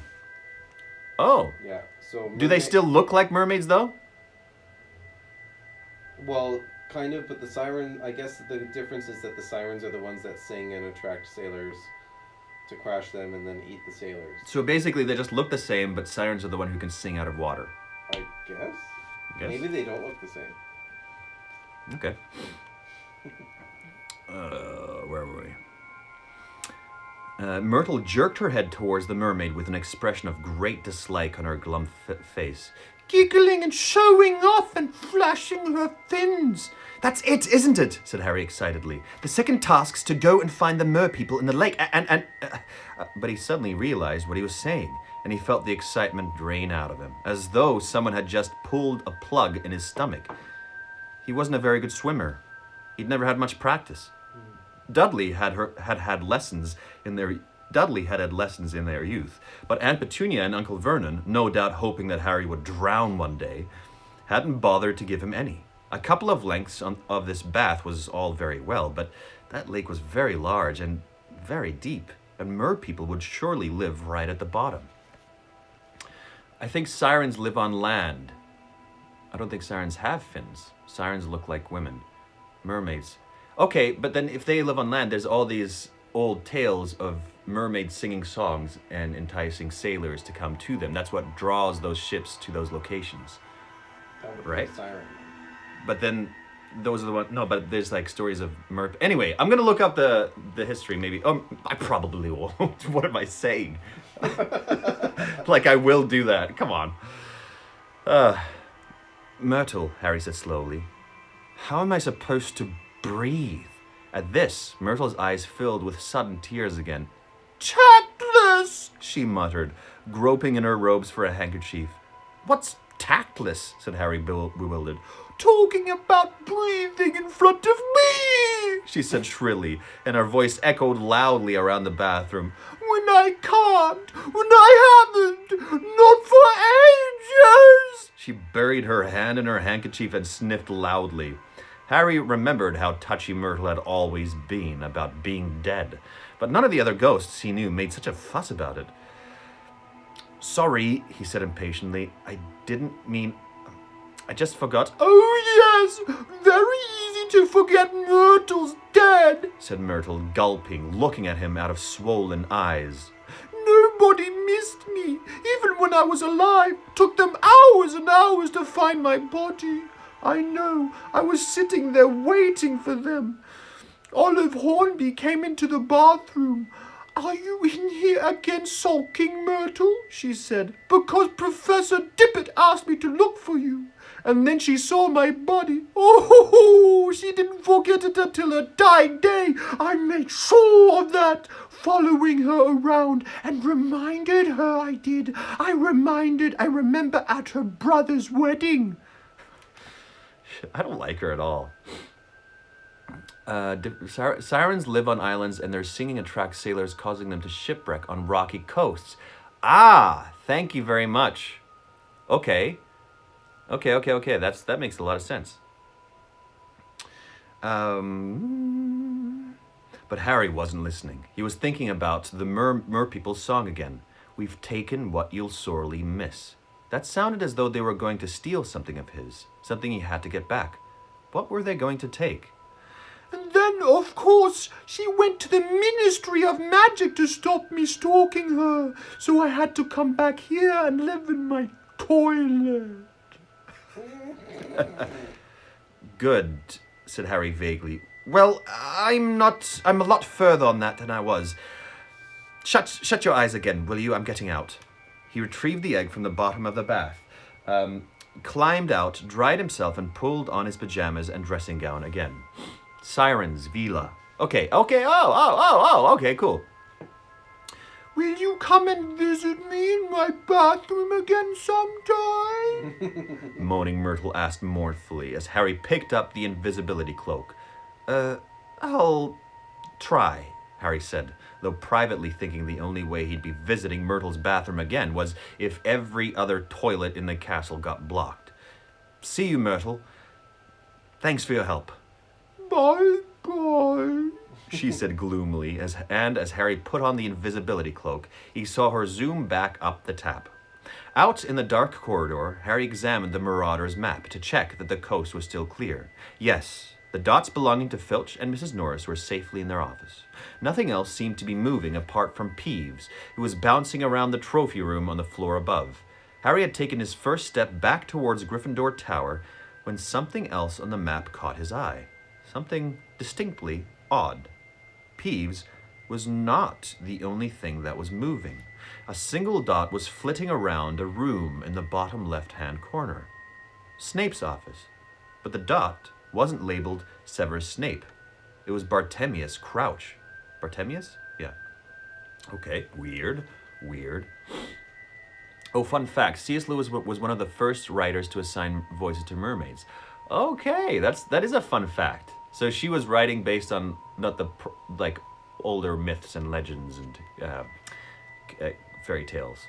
Oh. Yeah, so... Do they still look like mermaids, though? Well, kind of, but the siren... I guess the difference is that the sirens are the ones that sing and attract sailors to crash them and then eat the sailors. So basically they just look the same, but sirens are the one who can sing out of water. I guess? Maybe they don't look the same. Okay. Where were we? Myrtle jerked her head towards the mermaid with an expression of great dislike on her glum face. Giggling and showing off and flashing her fins. That's it, isn't it? Said Harry excitedly. The second task's to go and find the mer people in the lake, But he suddenly realized what he was saying, and he felt the excitement drain out of him, as though someone had just pulled a plug in his stomach. He wasn't a very good swimmer. He'd never had much practice. Dudley had had lessons in their youth, but Aunt Petunia and Uncle Vernon, no doubt hoping that Harry would drown one day, hadn't bothered to give him any. A couple of lengths of this bath was all very well, but that lake was very large and very deep, and mer people would surely live right at the bottom. I think sirens live on land. I don't think sirens have fins. Sirens look like women. Mermaids. Okay, but then if they live on land, there's all these old tales of mermaids singing songs and enticing sailors to come to them. That's what draws those ships to those locations. That would Right? be a siren. But then those are the ones. No, but there's like stories of mer. Anyway, I'm gonna look up the history. Maybe. I probably won't. What am I saying? Like I will do that. Come on. Myrtle, Harry said slowly. How am I supposed to breathe? At this, Myrtle's eyes filled with sudden tears again. Tactless, She muttered, groping in her robes for a handkerchief. What's tactless? Said Harry, bewildered. talking about breathing in front of me, She said shrilly, and her voice echoed loudly around the bathroom. when I can't, when I haven't, not for ages. She buried her hand in her handkerchief and sniffed loudly. Harry remembered how touchy Myrtle had always been about being dead, but none of the other ghosts he knew made such a fuss about it. Sorry, he said impatiently. I didn't mean... I just forgot. Oh yes, very easy to forget Myrtle's dead, Said Myrtle, gulping, looking at him out of swollen eyes. Nobody missed me, even when I was alive. Took them hours and hours to find my body. I know, I was sitting there waiting for them. Olive Hornby came into the bathroom. Are you in here again sulking, Myrtle? She said. Because Professor Dippet asked me to look for you. And then she saw my body. Oh, she didn't forget it until her dying day. I made sure of that, following her around and reminded her I did. I remember at her brother's wedding. I don't like her at all. Sirens live on islands and their singing attracts sailors, causing them to shipwreck on rocky coasts. Ah, thank you very much. Okay. That makes a lot of sense. But Harry wasn't listening. He was thinking about the mer people's song again. We've taken what you'll sorely miss. That sounded as though they were going to steal something of his, something he had to get back. What were they going to take? And then, of course, she went to the Ministry of Magic to stop me stalking her. So I had to come back here and live in my toilet. Good, said Harry vaguely. Well, I'm a lot further on that than I was. Shut your eyes again, will you? I'm getting out. He retrieved the egg from the bottom of the bath, climbed out, dried himself, and pulled on his pajamas and dressing gown again. Sirens, Vila. Okay, okay, cool. Will you come and visit me in my bathroom again sometime? Moaning Myrtle asked mournfully as Harry picked up the invisibility cloak. I'll try, Harry said, though privately thinking the only way he'd be visiting Myrtle's bathroom again was if every other toilet in the castle got blocked. See you, Myrtle. Thanks for your help. Bye-bye, she said gloomily, as Harry put on the invisibility cloak, he saw her zoom back up the tap. Out in the dark corridor, Harry examined the Marauder's map to check that the coast was still clear. Yes, the dots belonging to Filch and Mrs. Norris were safely in their office. Nothing else seemed to be moving apart from Peeves, who was bouncing around the trophy room on the floor above. Harry had taken his first step back towards Gryffindor Tower when something else on the map caught his eye. Something distinctly odd. Peeves was not the only thing that was moving. A single dot was flitting around a room in the bottom left-hand corner. Snape's office. But the dot wasn't labeled Severus Snape. It was Bartemius Crouch. Bartemius? Yeah. Okay, weird. Oh, fun fact, C.S. Lewis was one of the first writers to assign voices to mermaids. Okay, that is a fun fact. So she was writing based on not the older myths and legends and fairy tales.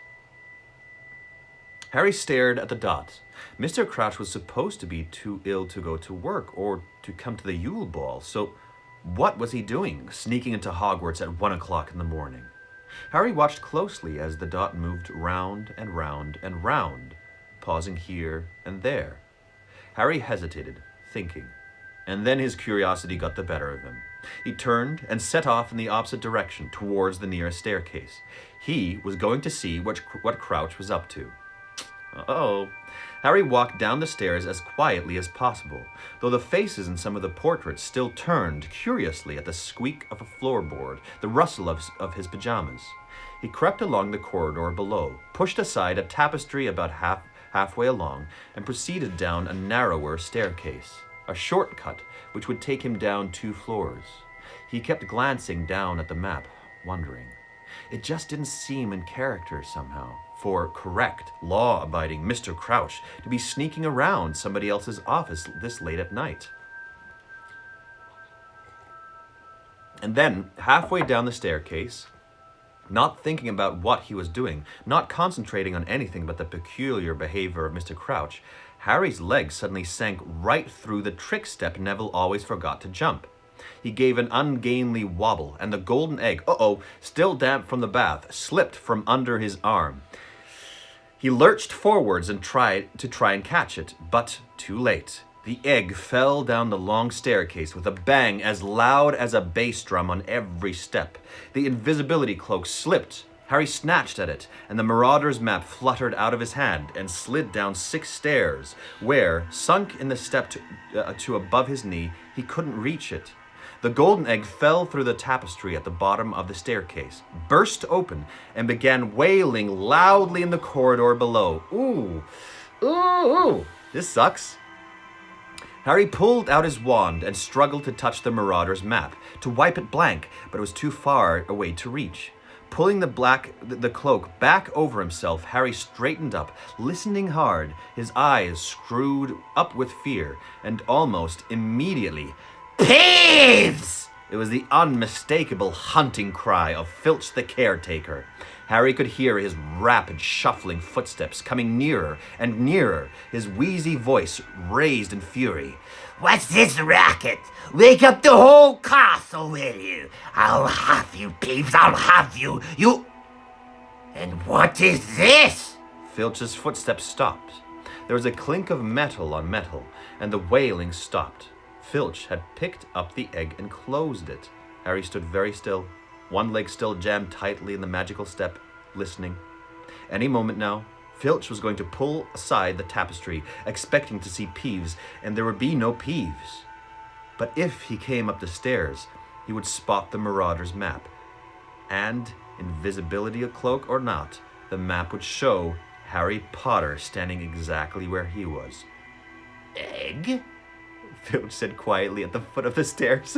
Harry stared at the dot. Mr. Crouch was supposed to be too ill to go to work or to come to the Yule Ball, so what was he doing, sneaking into Hogwarts at 1 o'clock in the morning? Harry watched closely as the dot moved round and round and round, pausing here and there. Harry hesitated, thinking, and then his curiosity got the better of him. He turned and set off in the opposite direction, towards the nearest staircase. He was going to see what Crouch was up to. Uh-oh. Harry walked down the stairs as quietly as possible, though the faces in some of the portraits still turned curiously at the squeak of a floorboard, the rustle of his pajamas. He crept along the corridor below, pushed aside a tapestry about halfway along, and proceeded down a narrower staircase, a shortcut which would take him down 2 floors. He kept glancing down at the map, wondering. It just didn't seem in character somehow for correct, law-abiding Mr. Crouch to be sneaking around somebody else's office this late at night. And then, halfway down the staircase, not thinking about what he was doing, not concentrating on anything but the peculiar behavior of Mr. Crouch, Harry's legs suddenly sank right through the trick step Neville always forgot to jump. He gave an ungainly wobble, and the golden egg, still damp from the bath, slipped from under his arm. He lurched forwards and tried and catch it, but too late. The egg fell down the long staircase with a bang as loud as a bass drum on every step. The invisibility cloak slipped. Harry snatched at it, and the Marauder's map fluttered out of his hand and slid down 6 stairs, where, sunk in the step to above his knee, he couldn't reach it. The golden egg fell through the tapestry at the bottom of the staircase, burst open, and began wailing loudly in the corridor below. Ooh, this sucks. Harry pulled out his wand and struggled to touch the Marauder's map, to wipe it blank, but it was too far away to reach. Pulling the cloak back over himself, Harry straightened up, listening hard, his eyes screwed up with fear, and almost immediately, "Peeves!" It was the unmistakable hunting cry of Filch the caretaker. Harry could hear his rapid shuffling footsteps coming nearer and nearer, his wheezy voice raised in fury. "What's this racket? Wake up the whole castle, will you? I'll have you, Peeves, I'll have you, you... And what is this?" Filch's footsteps stopped. There was a clink of metal on metal, and the wailing stopped. Filch had picked up the egg and closed it. Harry stood very still, one leg still jammed tightly in the magical step, listening. Any moment now, Filch was going to pull aside the tapestry, expecting to see Peeves, and there would be no Peeves. But if he came up the stairs, he would spot the Marauder's map. And, invisibility cloak or not, the map would show Harry Potter standing exactly where he was. Egg? Filch said quietly at the foot of the stairs.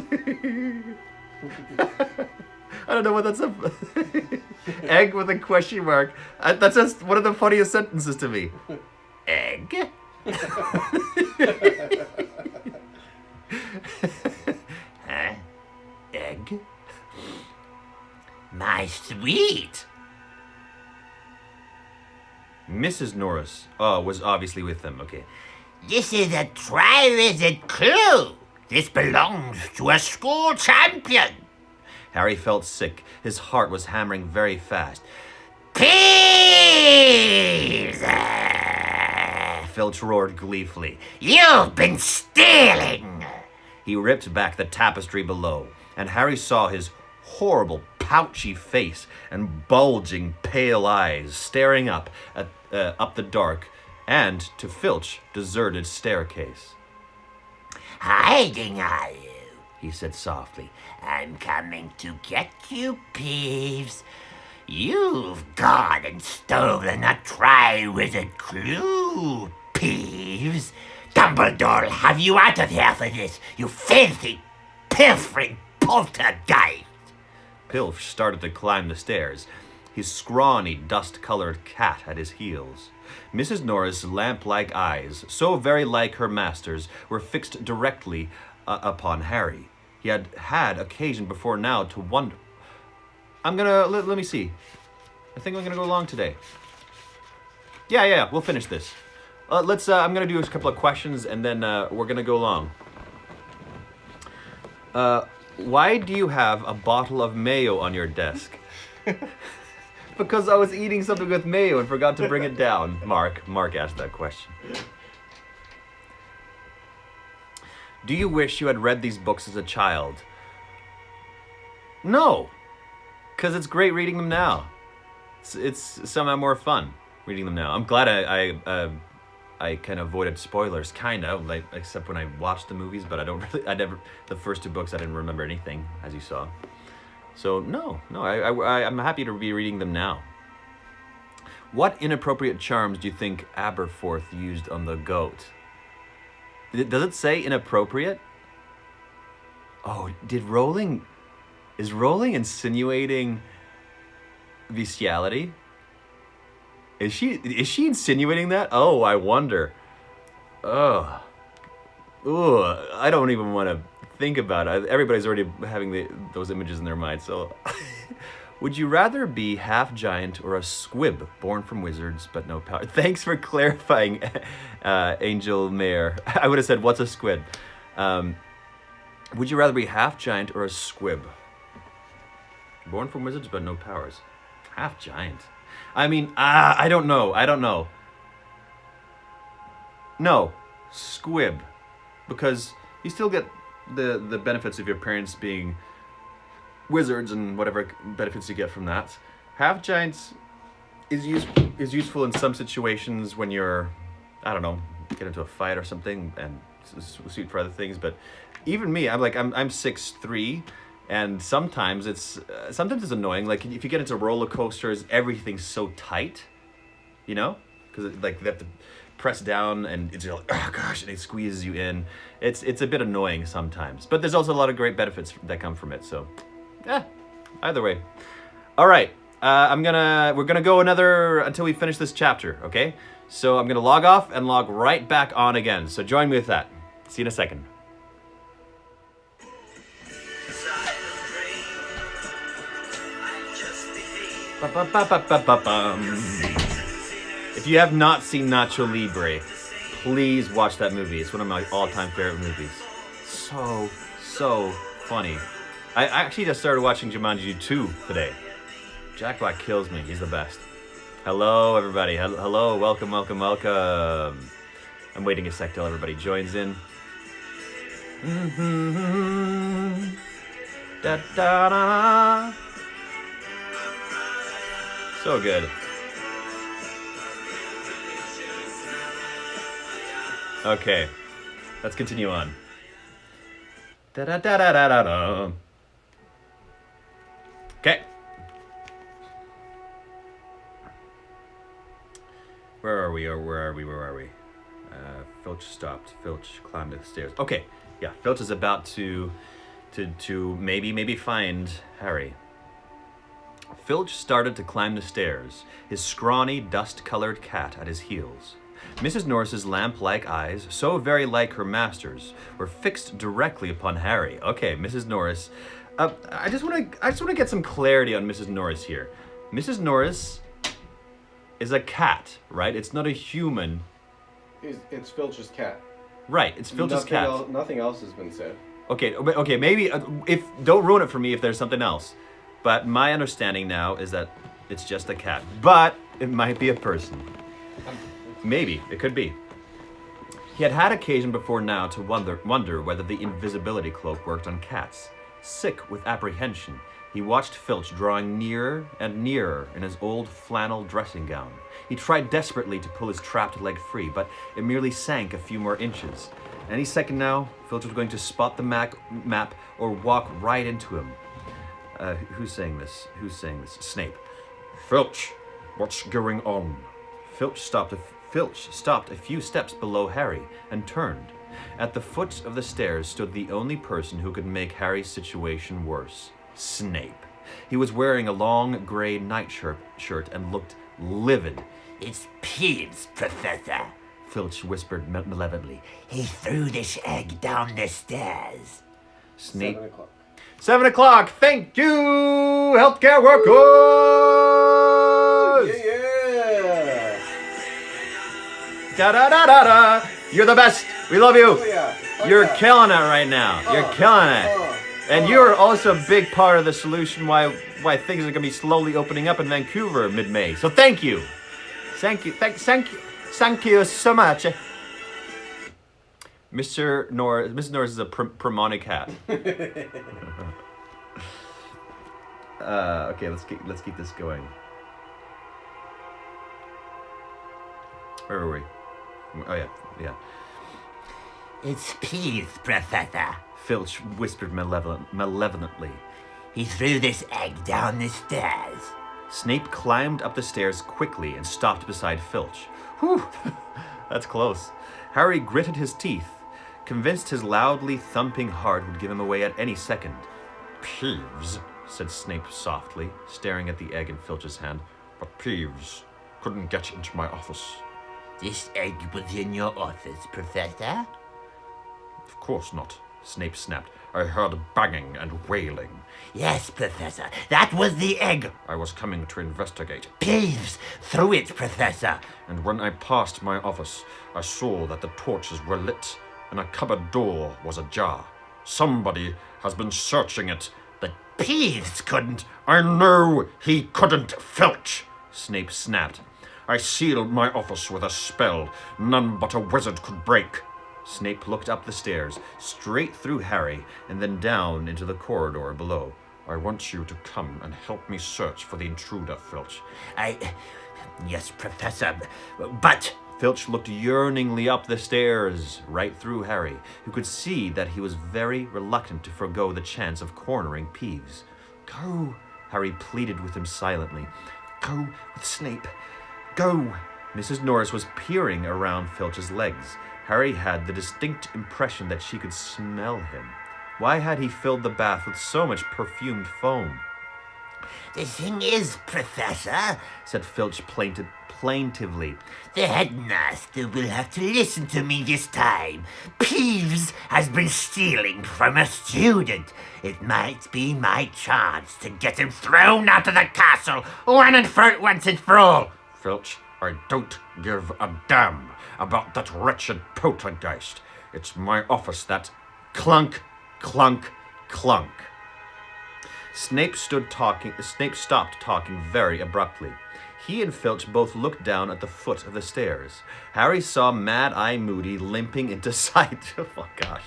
I don't know what that's egg with a question mark. That's just one of the funniest sentences to me. Egg? Huh? Egg? My sweet! Mrs. Norris was obviously with them, okay. This is a tri-wizard clue. This belongs to a school champion. Harry felt sick. His heart was hammering very fast. Peeves! Filch roared gleefully. You've been stealing! He ripped back the tapestry below, and Harry saw his horrible, pouchy face and bulging, pale eyes staring up the dark and, to Filch, deserted staircase. Hiding, are you? he said softly. I'm coming to get you, Peeves. You've gone and stolen a Tri-Wizard clue, Peeves. Dumbledore will have you out of here for this, you filthy, pilfering poltergeist. Pilf started to climb the stairs, his scrawny, dust-colored cat at his heels. Mrs. Norris' lamp-like eyes, so very like her master's, were fixed directly upon Harry. He had had occasion before now to wonder. Let me see. I think I'm gonna go along today. Yeah, we'll finish this. I'm gonna do a couple of questions and then we're gonna go along. Why do you have a bottle of mayo on your desk? Because I was eating something with mayo and forgot to bring it down. Mark asked that question. Do you wish you had read these books as a child? No, because it's great reading them now. It's somehow more fun reading them now. I'm glad I kind of avoided spoilers, kind of, like, except when I watched the movies, but the first two books I didn't remember anything, as you saw. So no, I'm happy to be reading them now. What inappropriate charms do you think Aberforth used on the goat? Does it say inappropriate? Oh, is Rowling insinuating bestiality? Is she insinuating that? Oh, I wonder. Ugh. Ooh, I don't even want to think about it. Everybody's already having those images in their mind, so... Would you rather be half giant or a squib born from wizards but no power? Thanks for clarifying, Angel Mayer. I would have said, what's a squid? Would you rather be half giant or a squib? Born from wizards but no powers. Half giant. I mean, I don't know. No, squib. Because you still get the benefits of your parents being wizards and whatever benefits you get from that. Half giants is useful in some situations when you're, I don't know, get into a fight or something, and suit for other things. But even me, I'm 6'3", and sometimes it's annoying. Like if you get into roller coasters, everything's so tight, you know, because like they have to press down and it's like, oh gosh, and it squeezes you in. It's a bit annoying sometimes, but there's also a lot of great benefits that come from it. So. Either way. All right, we're gonna go until we finish this chapter, okay? So I'm gonna log off and log right back on again. So join me with that. See you in a second. If you have not seen Nacho Libre, please watch that movie. It's one of my all-time favorite movies. So funny. I actually just started watching Jumanji 2 today. Jack Black kills me. He's the best. Hello, everybody. Hello. Welcome. I'm waiting a sec till everybody joins in. Da, da, da. So good. Okay. Let's continue on. Da, da, da, da, da, da. Okay. Where are we? Filch stopped. Filch climbed the stairs. Okay. Yeah, Filch is about to maybe find Harry. Filch started to climb the stairs, his scrawny, dust-colored cat at his heels. Mrs. Norris's lamp-like eyes, so very like her master's, were fixed directly upon Harry. Okay, Mrs. Norris. I just want to get some clarity on Mrs. Norris here. Mrs. Norris is a cat, right? It's not a human. It's Filch's cat. Right, it's Filch's cat. Nothing else has been said. Okay, maybe don't ruin it for me if there's something else. But my understanding now is that it's just a cat. But it might be a person. Maybe, it could be. He had had occasion before now to wonder whether the invisibility cloak worked on cats. Sick with apprehension, he watched Filch drawing nearer and nearer in his old flannel dressing gown. He tried desperately to pull his trapped leg free, but it merely sank a few more inches. Any second now, Filch was going to spot the map or walk right into him. Who's saying this? Snape. Filch, what's going on? Filch stopped a few steps below Harry and turned. At the foot of the stairs stood the only person who could make Harry's situation worse. Snape. He was wearing a long gray nightshirt and looked livid. It's Peeves, Professor, Filch whispered malevolently. he threw this egg down the stairs. Snape. 7 o'clock. 7 o'clock. Thank you, healthcare workers. Yeah. Da da da da da. You're the best. We love you. Oh yeah. Oh, You're yeah. killing it right now. You're killing it. And you're also a big part of the solution why things are gonna be slowly opening up in Vancouver mid-May. So thank you. Thank you so much. Mr. Norris is a Primonic hat. Okay, let's keep this going. Where were we? Oh yeah. It's Peeves, Professor. Filch whispered malevolently. He threw this egg down the stairs. Snape climbed up the stairs quickly and stopped beside Filch. Whew, that's close. Harry gritted his teeth, convinced his loudly thumping heart would give him away at any second. Peeves, Said Snape softly, staring at the egg in Filch's hand. but Peeves couldn't get into my office. This egg was in your office, Professor? Of course not, Snape snapped. I heard banging and wailing. Yes, Professor, that was the egg. I was coming to investigate, Peeves threw it, Professor. and when I passed my office, I saw that the torches were lit and a cupboard door was ajar. Somebody has been searching it. But Peeves couldn't. I know he couldn't, Filch, Snape snapped. I sealed my office with a spell none but a wizard could break. Snape looked up the stairs, straight through Harry, and then down into the corridor below. I want you to come and help me search for the intruder, Filch. Yes, Professor, but... Filch looked yearningly up the stairs, right through Harry, who could see that he was very reluctant to forgo the chance of cornering Peeves. Go, Harry pleaded with him silently. Go with Snape. Go. Mrs. Norris was peering around Filch's legs. Harry had the distinct impression that she could smell him. Why had he filled the bath with so much perfumed foam? The thing is, Professor, Said Filch plaintively. the headmaster will have to listen to me this time. Peeves has been stealing from a student. It might be my chance to get him thrown out of the castle once and for all. Filch, I don't give a damn about that wretched poltergeist. It's my office that... Clunk, clunk, clunk. Snape stopped talking very abruptly. He and Filch both looked down at the foot of the stairs. Harry saw Mad Eye Moody limping into sight, oh gosh,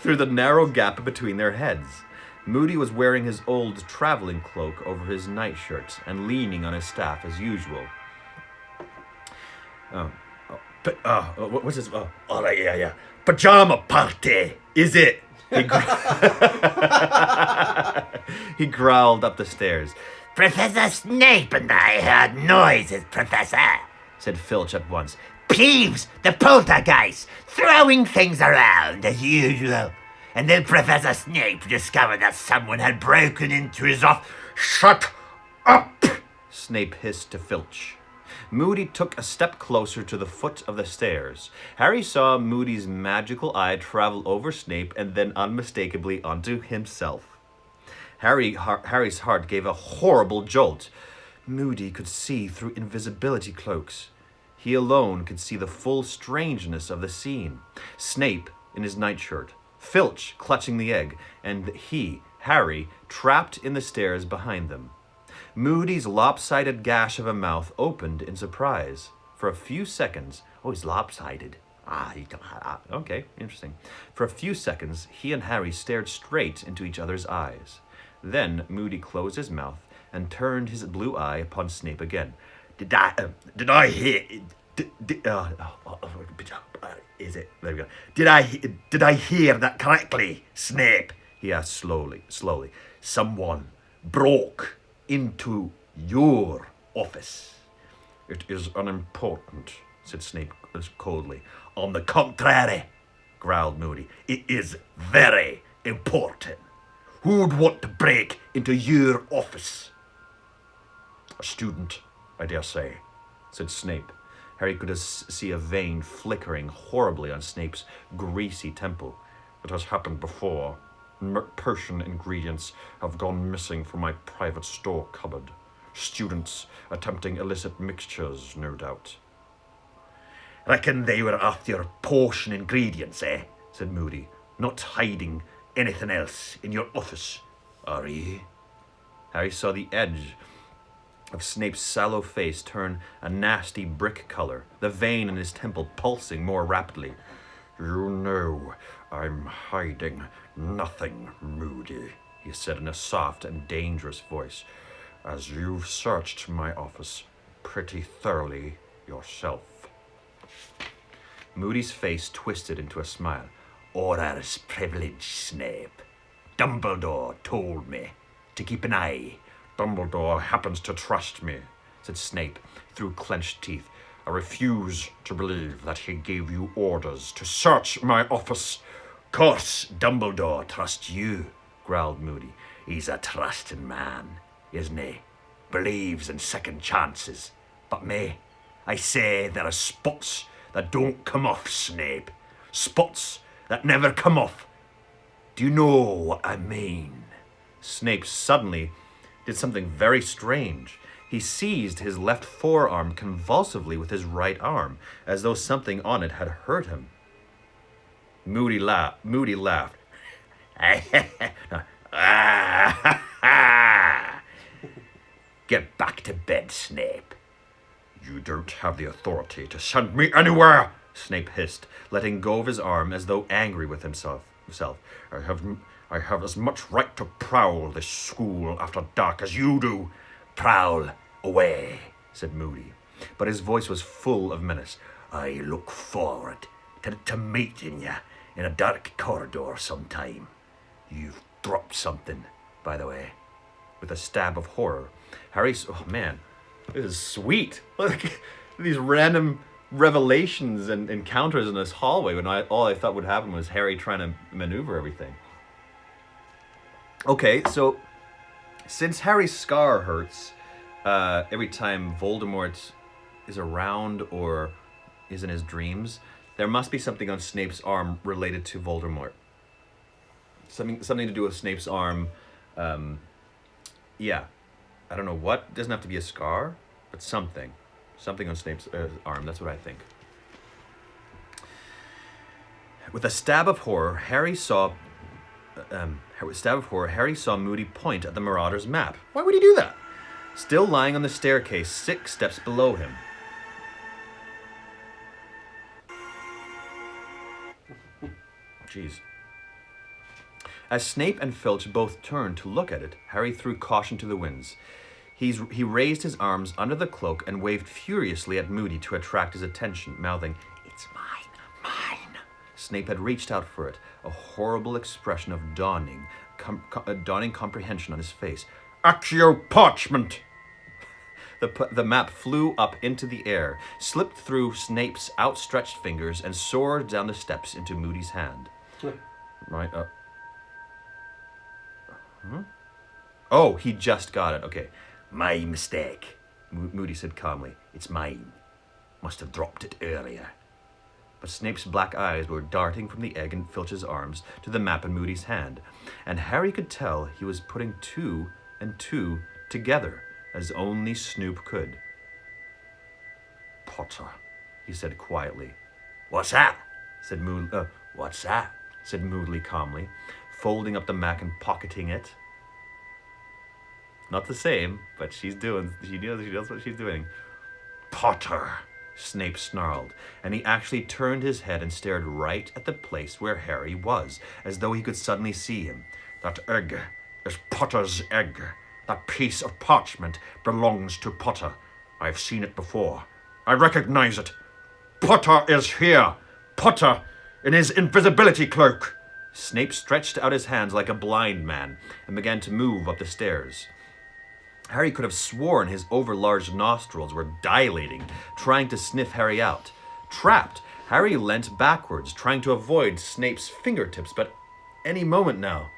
through the narrow gap between their heads. Moody was wearing his old traveling cloak over his nightshirt and leaning on his staff as usual. What's this? Oh, yeah. Pajama party, is it? He growled up the stairs. Professor Snape and I heard noises, Professor, Said Filch at once. Peeves, the poltergeist, throwing things around as usual. And then Professor Snape discovered that someone had broken into his office. Shut up! Snape hissed to Filch. Moody took a step closer to the foot of the stairs. Harry saw Moody's magical eye travel over Snape and then unmistakably onto himself. Harry's heart gave a horrible jolt. Moody could see through invisibility cloaks. He alone could see the full strangeness of the scene. Snape in his nightshirt, Filch clutching the egg, and he, Harry, trapped in the stairs behind them. Moody's lopsided gash of a mouth opened in surprise. For a few seconds... Oh, he's lopsided. Okay, interesting. For a few seconds, he and Harry stared straight into each other's eyes. Then Moody closed his mouth and turned his blue eye upon Snape again. Did I hear... Is it? There we go. Did I hear that correctly, Snape? He asked slowly. Someone broke into your office. It is unimportant, said Snape coldly. On the contrary, growled Moody, it is very important. Who'd want to break into your office? A student, I dare say, said Snape. Harry could see a vein flickering horribly on Snape's greasy temple. It has happened before. Potion ingredients have gone missing from my private store cupboard. Students attempting illicit mixtures, no doubt. Reckon they were after potion ingredients, eh? Said Moody. Not hiding anything else in your office, are ye? Harry saw the edge of Snape's sallow face turn a nasty brick color, the vein in his temple pulsing more rapidly. You know I'm hiding nothing, Moody, he said in a soft and dangerous voice, as you've searched my office pretty thoroughly yourself. Moody's face twisted into a smile. Order's privilege, Snape. Dumbledore told me to keep an eye. Dumbledore happens to trust me, said Snape through clenched teeth. I refuse to believe that he gave you orders to search my office. Course Dumbledore trusts you, growled Moody. He's a trusting man, isn't he? Believes in second chances. But me, I say there are spots that don't come off, Snape. Spots that never come off. Do you know what I mean? Snape suddenly did something very strange. He seized his left forearm convulsively with his right arm, as though something on it had hurt him. Moody laughed. Get back to bed, Snape. You don't have the authority to send me anywhere, Snape hissed, letting go of his arm as though angry with himself. I have as much right to prowl this school after dark as you do. Prowl away, said Moody, but his voice was full of menace. I look forward to meeting you in a dark corridor sometime. You've dropped something, by the way. With a stab of horror, oh man, this is sweet. Look, these random revelations and encounters in this hallway when all I thought would happen was Harry trying to maneuver everything. Okay, so since Harry's scar hurts every time Voldemort is around or is in his dreams, there must be something on Snape's arm related to Voldemort. Something to do with Snape's arm. Yeah, I don't know what. It doesn't have to be a scar, but something on Snape's arm. That's what I think. With a stab of horror, Harry saw Moody point at the Marauder's map. Why would he do that? Still lying on the staircase 6 steps below him. Jeez. As Snape and Filch both turned to look at it, Harry threw caution to the winds. He raised his arms under the cloak and waved furiously at Moody to attract his attention, mouthing, "It's mine." Snape had reached out for it, a horrible expression of dawning comprehension on his face. Accio parchment! The map flew up into the air, slipped through Snape's outstretched fingers, and soared down the steps into Moody's hand. Right up. Huh? Oh, he just got it. Okay. My mistake, Moody said calmly. It's mine. Must have dropped it earlier. But Snape's black eyes were darting from the egg in Filch's arms to the map in Moody's hand, and Harry could tell he was putting 2 and 2 together, as only Snoop could. Potter, he said quietly. What's that? said Moodley calmly, folding up the map and pocketing it. Not the same, but she knows what she's doing. Potter, Snape snarled, and he actually turned his head and stared right at the place where Harry was, as though he could suddenly see him. That egg is Potter's egg. That piece of parchment belongs to Potter. I've seen it before. I recognize it. Potter is here. Potter in his invisibility cloak. Snape stretched out his hands like a blind man and began to move up the stairs. Harry could have sworn his overlarge nostrils were dilating, trying to sniff Harry out. Trapped, Harry leant backwards, trying to avoid Snape's fingertips, but any moment now.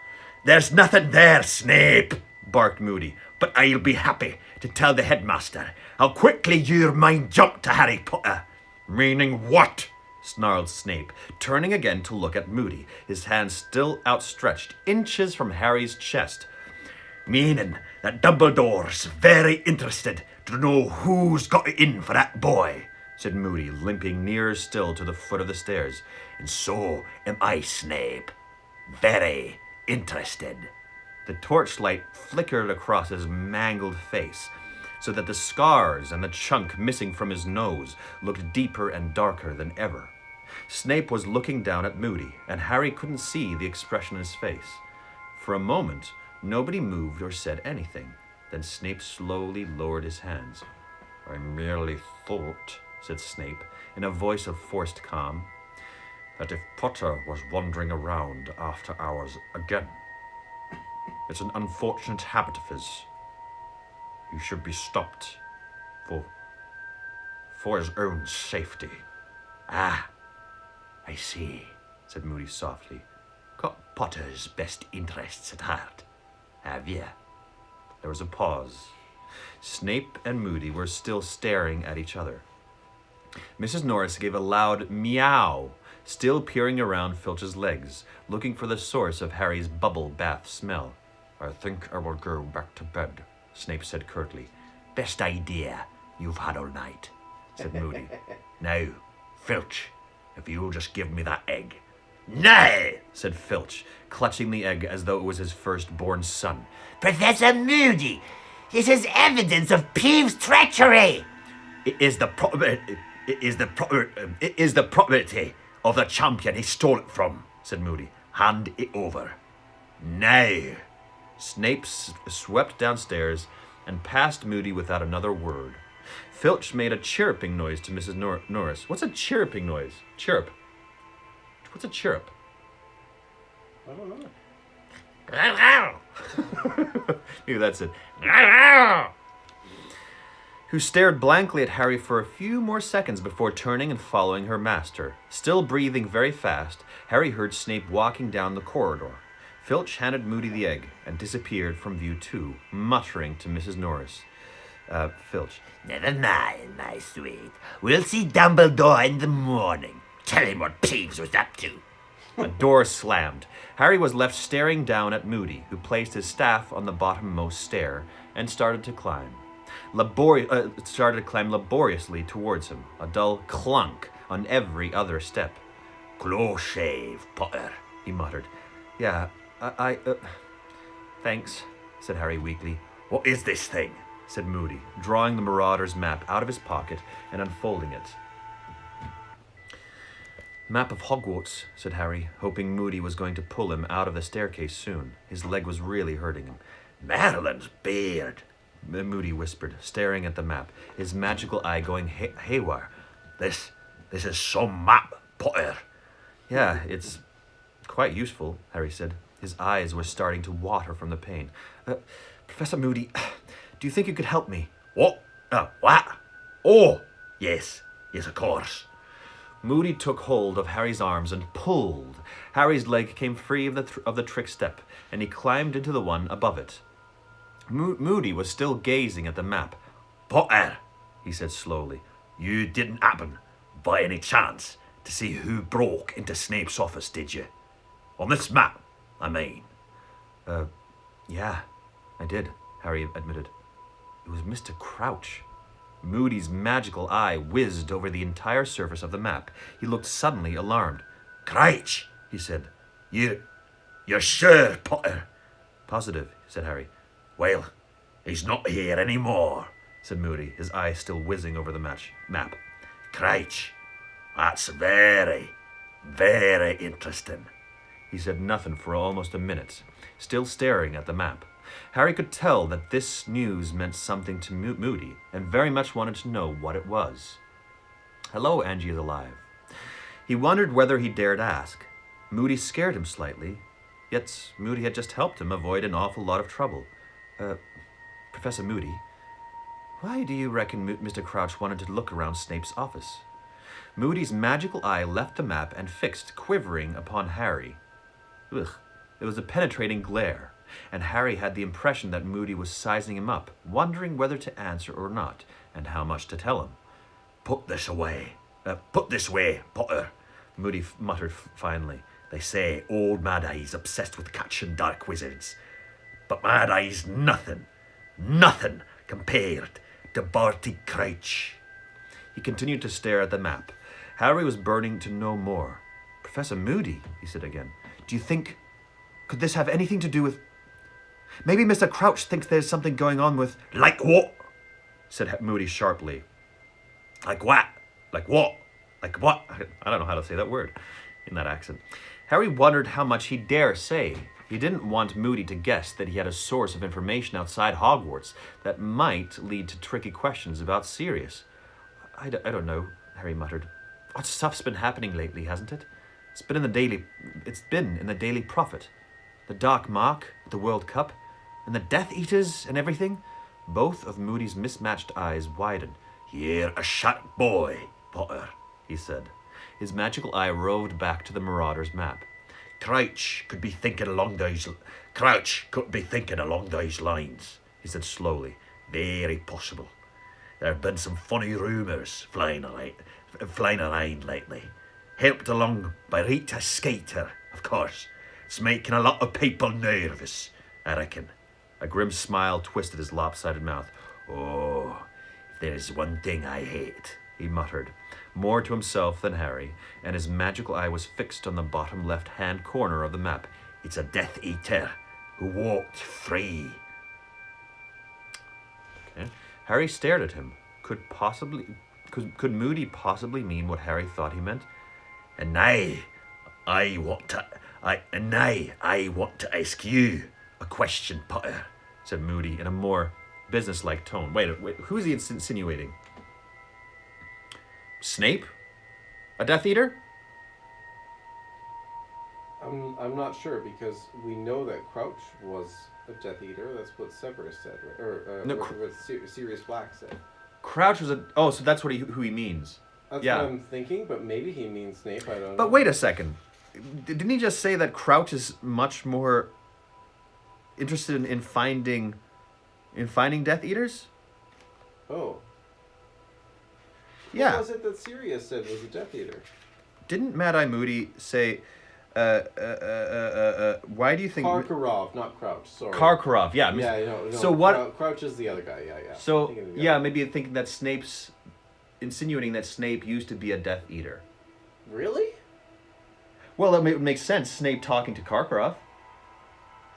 There's nothing there, Snape, barked Moody, but I'll be happy to tell the headmaster how quickly your mind jumped to Harry Potter. Meaning what? Snarled Snape, turning again to look at Moody, his hands still outstretched, inches from Harry's chest. Meaning that Dumbledore's very interested to know who's got it in for that boy, said Moody, limping nearer still to the foot of the stairs. And so am I, Snape. Very interested. The torchlight flickered across his mangled face, so that the scars and the chunk missing from his nose looked deeper and darker than ever. Snape was looking down at Moody, and Harry couldn't see the expression in his face. For a moment, nobody moved or said anything. Then Snape slowly lowered his hands. I merely thought, said Snape, in a voice of forced calm, that if Potter was wandering around after hours again, it's an unfortunate habit of his. He should be stopped for his own safety. Ah, I see, said Moody softly. Got Potter's best interests at heart, have you? There was a pause. Snape and Moody were still staring at each other. Mrs. Norris gave a loud meow, still peering around Filch's legs, looking for the source of Harry's bubble bath smell. I think I will go back to bed, Snape said curtly. Best idea you've had all night, said Moody. Now, Filch, if you'll just give me that egg. Nay, said Filch, clutching the egg as though it was his firstborn son. Professor Moody, this is evidence of Peeves' treachery. It is the property of the champion he stole it from, said Moody. Hand it over. Now. Snape swept downstairs and passed Moody without another word. Filch made a chirruping noise to Mrs. Norris. What's a chirruping noise? Chirrup. What's a chirrup? I don't know. Maybe that's it. Who stared blankly at Harry for a few more seconds before turning and following her master. Still breathing very fast, Harry heard Snape walking down the corridor. Filch handed Moody the egg and disappeared from view too, muttering to Mrs. Norris. Filch. Never mind, my sweet. We'll see Dumbledore in the morning. Tell him what Peeves was up to. A door slammed. Harry was left staring down at Moody, who placed his staff on the bottommost stair and started to climb. Laboriously towards him, a dull clunk on every other step. Close shave, Potter, he muttered. Yeah, thanks, said Harry weakly. What is this thing? Said Moody, drawing the Marauder's map out of his pocket and unfolding it. Map of Hogwarts, said Harry, hoping Moody was going to pull him out of the staircase soon. His leg was really hurting him. Merlin's beard, Moody whispered, staring at the map, his magical eye going haywire. This is some map, Potter. Yeah, it's quite useful, Harry said. His eyes were starting to water from the pain. Professor Moody, do you think you could help me? What? What? Oh, yes, of course. Moody took hold of Harry's arms and pulled. Harry's leg came free of the trick step, and he climbed into the one above it. Moody was still gazing at the map. Potter, he said slowly, you didn't happen, by any chance, to see who broke into Snape's office, did you? On this map, I mean. Yeah, I did, Harry admitted. It was Mr. Crouch. Moody's magical eye whizzed over the entire surface of the map. He looked suddenly alarmed. Crouch, he said. You're sure, Potter? Positive, said Harry. Well, he's not here anymore, said Moody, his eyes still whizzing over the map. Crouch, that's very, very interesting. He said nothing for almost a minute, still staring at the map. Harry could tell that this news meant something to Moody, and very much wanted to know what it was. Hello, Angie is alive. He wondered whether he dared ask. Moody scared him slightly, yet Moody had just helped him avoid an awful lot of trouble. Professor Moody, why do you reckon Mr. Crouch wanted to look around Snape's office? Moody's magical eye left the map and fixed, quivering, upon Harry. Ugh, it was a penetrating glare, and Harry had the impression that Moody was sizing him up, wondering whether to answer or not, and how much to tell him. Put this away. Put this way, Potter, Moody muttered finally. They say old Mad Eye's obsessed with catching dark wizards. But Mad Eye's nothing compared to Barty Crouch. He continued to stare at the map. Harry was burning to know more. Professor Moody, he said again, do you think... could this have anything to do with... Maybe Mr. Crouch thinks there's something going on with... Like what? Said Moody sharply. Like what? Like what? Like what? I don't know how to say that word in that accent. Harry wondered how much he dare say. He didn't want Moody to guess that he had a source of information outside Hogwarts that might lead to tricky questions about Sirius. I don't know, Harry muttered. What stuff's been happening lately, hasn't it? It's been in the Daily Prophet. The Dark Mark, the World Cup, and the Death Eaters and everything. Both of Moody's mismatched eyes widened. You're a sharp boy, Potter, he said. His magical eye roved back to the Marauder's map. Crouch could be thinking along those lines, he said slowly. Very possible. There have been some funny rumours flying around lately. Helped along by Rita Skeeter, of course. It's making a lot of people nervous, I reckon. A grim smile twisted his lopsided mouth. Oh, if there's one thing I hate, he muttered, more to himself than Harry, and his magical eye was fixed on the bottom left-hand corner of the map. It's a Death Eater who walked free. Okay. Harry stared at him. Could Moody possibly mean what Harry thought he meant? And now, I want to ask you a question, Potter, said Moody in a more businesslike tone. Wait, who is he insinuating? Snape? A Death Eater? I'm not sure, because we know that Crouch was a Death Eater. That's what Severus said, right? Or what Sirius Black said. Crouch was a... Oh, so that's who he means. That's yeah. what I'm thinking, but maybe he means Snape, I don't know. But wait a second. Didn't he just say that Crouch is much more interested in finding Death Eaters? Oh. Yeah. What was it that Sirius said was a Death Eater? Didn't Mad Eye Moody say... why do you think... Karkaroff, not Crouch, sorry. Karkaroff, yeah. Yeah, no, so what... Crouch is the other guy, yeah. So, yeah, maybe thinking that Snape's... insinuating that Snape used to be a Death Eater. Really? Well, it makes sense, Snape talking to Karkaroff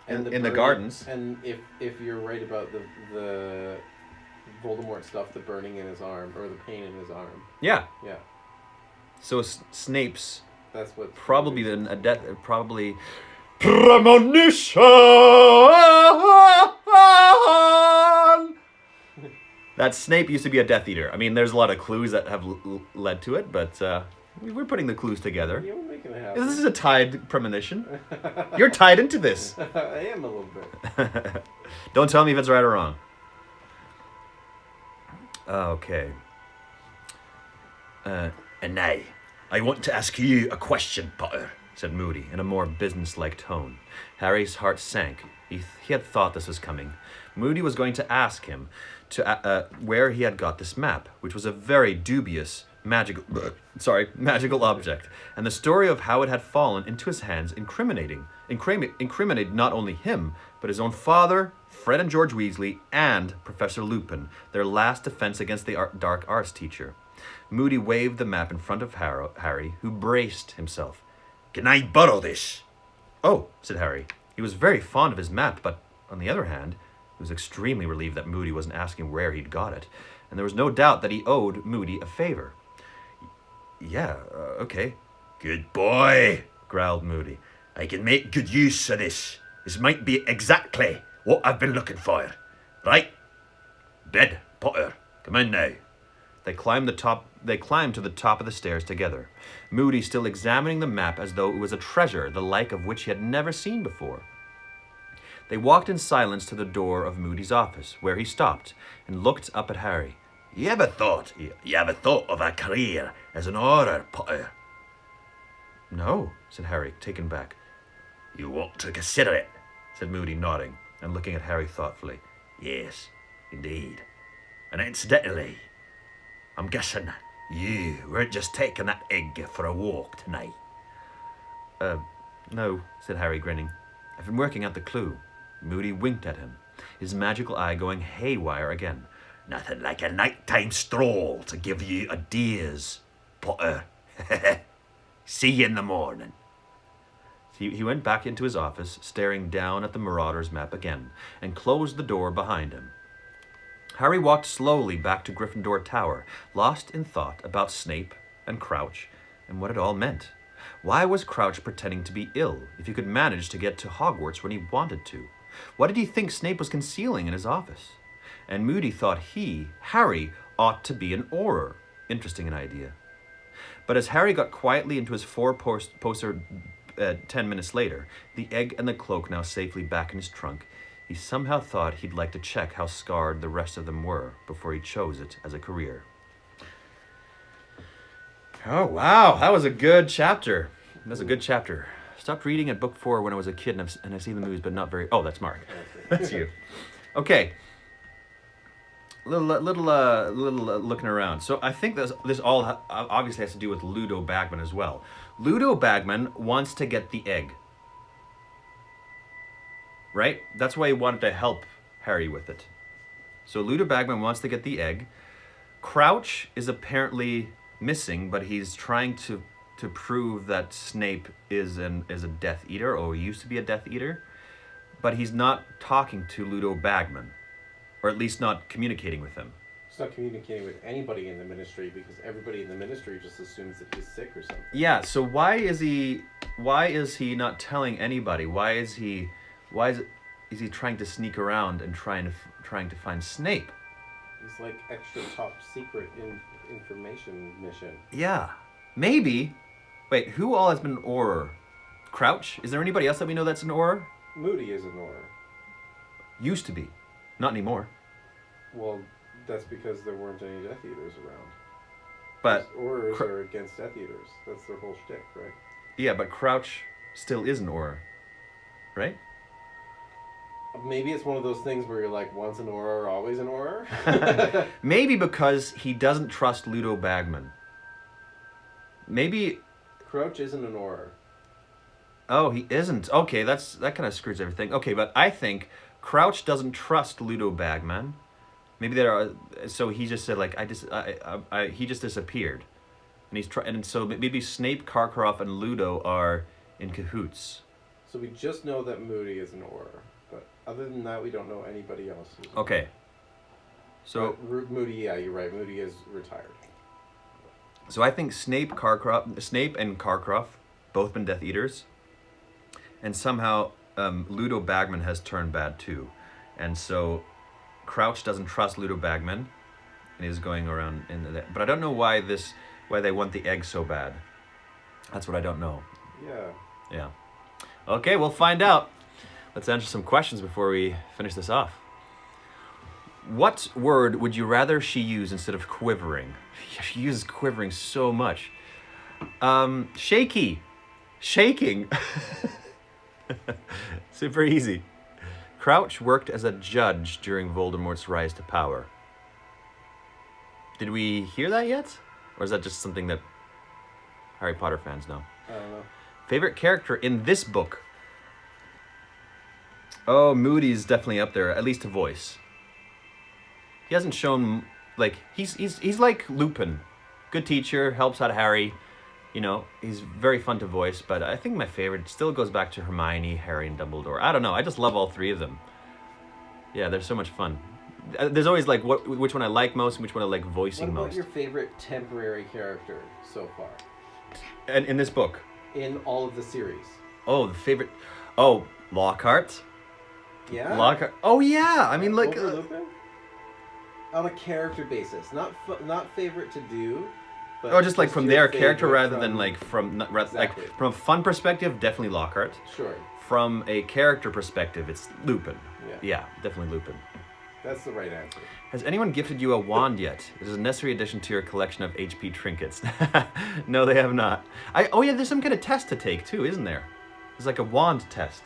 in the gardens. And if you're right about the Voldemort stuff, the burning in his arm, or the pain in his arm. Yeah. Yeah. So Snape's... That's what... Probably then a death... Probably... Premonition! That Snape used to be a Death Eater. I mean, there's a lot of clues that have led to it, but we're putting the clues together. Yeah, we're making it happen. This is a tied premonition. You're tied into this. I am a little bit. Don't tell me if it's right or wrong. Okay. And now, I want to ask you a question, Potter, said Moody in a more businesslike tone. Harry's heart sank. He had thought this was coming. Moody was going to ask him where he had got this map, which was a very dubious magical object, and the story of how it had fallen into his hands incriminated not only him, but his own father, Fred and George Weasley, and Professor Lupin, their last defense against the dark arts teacher. Moody waved the map in front of Harry, who braced himself. Can I borrow this? Oh, said Harry. He was very fond of his map, but on the other hand, he was extremely relieved that Moody wasn't asking where he'd got it, and there was no doubt that he owed Moody a favor. Yeah, okay. Good boy, growled Moody. I can make good use of this. This might be exactly what I've been looking for. Right? Bed, Potter, come in now. They climbed to the top of the stairs together, Moody still examining the map as though it was a treasure, the like of which he had never seen before. They walked in silence to the door of Moody's office, where he stopped and looked up at Harry. You ever thought of a career as an horror Potter? No, said Harry, taken back. You want to consider it? Said Moody, nodding and looking at Harry thoughtfully. Yes, indeed. And incidentally, I'm guessing you weren't just taking that egg for a walk tonight. No, said Harry, grinning. I've been working out the clue. Moody winked at him, his magical eye going haywire again. Nothing like a nighttime stroll to give you ideas, Potter. See you in the morning. He went back into his office, staring down at the Marauders map again, and closed the door behind him. Harry walked slowly back to Gryffindor Tower, lost in thought about Snape and Crouch and what it all meant. Why was Crouch pretending to be ill if he could manage to get to Hogwarts when he wanted to? What did he think Snape was concealing in his office? And Moody thought Harry, ought to be an Auror. Interesting an idea. But as Harry got quietly into his four-poster 10 minutes later, the egg and the cloak now safely back in his trunk, he somehow thought he'd like to check how scarred the rest of them were before he chose it as a career. Oh, wow. That was a good chapter. That was a good chapter. Stopped reading at book 4 when I was a kid, and I've seen the movies, but not very... Oh, that's Mark. That's you. Okay. Little looking around. So I think this all obviously has to do with Ludo Bagman as well. Ludo Bagman wants to get the egg. Right? That's why he wanted to help Harry with it. So Ludo Bagman wants to get the egg. Crouch is apparently missing, but he's trying to prove that Snape is a Death Eater, or used to be a Death Eater. But he's not talking to Ludo Bagman. Or at least not communicating with him. He's not communicating with anybody in the Ministry because everybody in the Ministry just assumes that he's sick or something. Yeah, so why is he not telling anybody? Is he trying to sneak around and trying to find Snape? It's like extra top secret information mission. Yeah. Maybe. Wait, who all has been an Auror? Crouch? Is there anybody else that we know that's an Auror? Moody is an Auror. Used to be. Not anymore. Well, that's because there weren't any Death Eaters around. But Aurors are against Death Eaters. That's their whole shtick, right? Yeah, but Crouch still is an Auror. Right? Maybe it's one of those things where you're like, once an Auror, always an Auror? Maybe because he doesn't trust Ludo Bagman. Maybe... Crouch isn't an Auror. Oh, he isn't. Okay, that kind of screws everything. Okay, but I think Crouch doesn't trust Ludo Bagman. Maybe so he just said, like, he just disappeared. And so maybe Snape, Karkaroff, and Ludo are in cahoots. So we just know that Moody is an Auror. But other than that, we don't know anybody else. Okay. So Moody, yeah, you're right. Moody is retired. So I think Snape and Karkaroff both been Death Eaters, and somehow Ludo Bagman has turned bad too, and so Crouch doesn't trust Ludo Bagman, and is going around in that. But I don't know why they want the egg so bad. That's what I don't know. Yeah. Yeah. Okay, we'll find out. Let's answer some questions before we finish this off. What word would you rather she use instead of quivering? She uses quivering so much. Shaky. Shaking. Super easy. Crouch worked as a judge during Voldemort's rise to power. Did we hear that yet? Or is that just something that Harry Potter fans know? I don't know. Favorite character in this book? Oh, Moody's definitely up there, at least to voice. He hasn't shown, like, he's like Lupin. Good teacher, helps out Harry. You know, he's very fun to voice, but I think my favorite still goes back to Hermione, Harry, and Dumbledore. I don't know, I just love all three of them. Yeah, they're so much fun. There's always, like, which one I like most and which one I like voicing most. What about your favorite temporary character so far? And in this book? In all of the series. Oh, the favorite... Oh, Lockhart. Yeah? Lockhart. Oh, yeah! I mean, like... Over Lupin? on a character basis, not favorite to do. But Or just like from your their character favorite rather than like from Exactly. like from a fun perspective, definitely Lockhart. Sure, From a character perspective, it's Lupin. Yeah. Yeah, definitely Lupin. that's the right answer. Has anyone gifted you a wand yet? It is a necessary addition to your collection of HP trinkets. No, they have not. Oh yeah, there's some kind of test to take too, isn't there? There's like a wand test.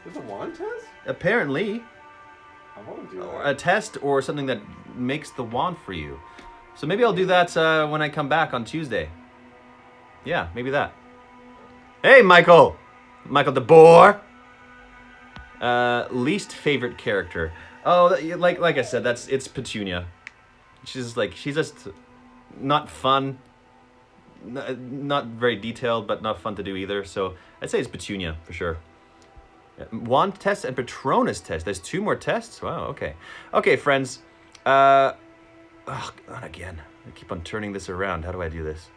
There's a wand test? Apparently, I want to do or that. a test or something that makes the wand for you. So maybe I'll do that when I come back on Tuesday. Yeah, maybe that. Hey, Michael! Michael DeBoer! Least favorite character. Oh, like I said, it's Petunia. She's just not fun. Not very detailed, but not fun to do either. So I'd say it's Petunia for sure. Wand test and Patronus test. There's 2 more tests? Wow, okay. Okay, friends. Oh, not again. I keep on turning this around. How do I do this?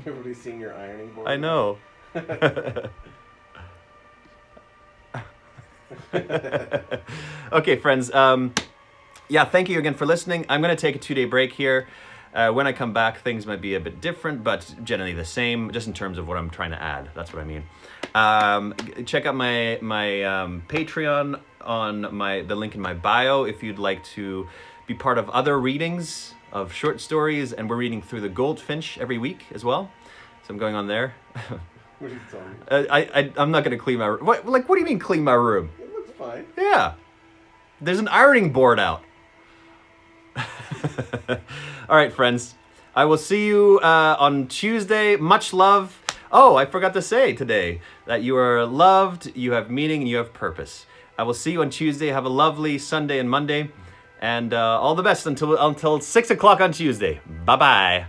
Everybody's seeing your ironing board. I know. Okay, friends. Yeah, thank you again for listening. I'm going to take a 2-day break here. When I come back, things might be a bit different, but generally the same, just in terms of what I'm trying to add. That's what I mean. Check out my Patreon on the link in my bio if you'd like to be part of other readings of short stories, and we're reading through The Goldfinch every week as well. So I'm going on there. What are you telling me? I'm not going to clean my room. What do you mean clean my room? It looks fine. Yeah. There's an ironing board out. All right, friends. I will see you on Tuesday. Much love. Oh, I forgot to say today that you are loved, you have meaning, and you have purpose. I will see you on Tuesday. Have a lovely Sunday and Monday. And all the best until 6 o'clock on Tuesday. Bye-bye.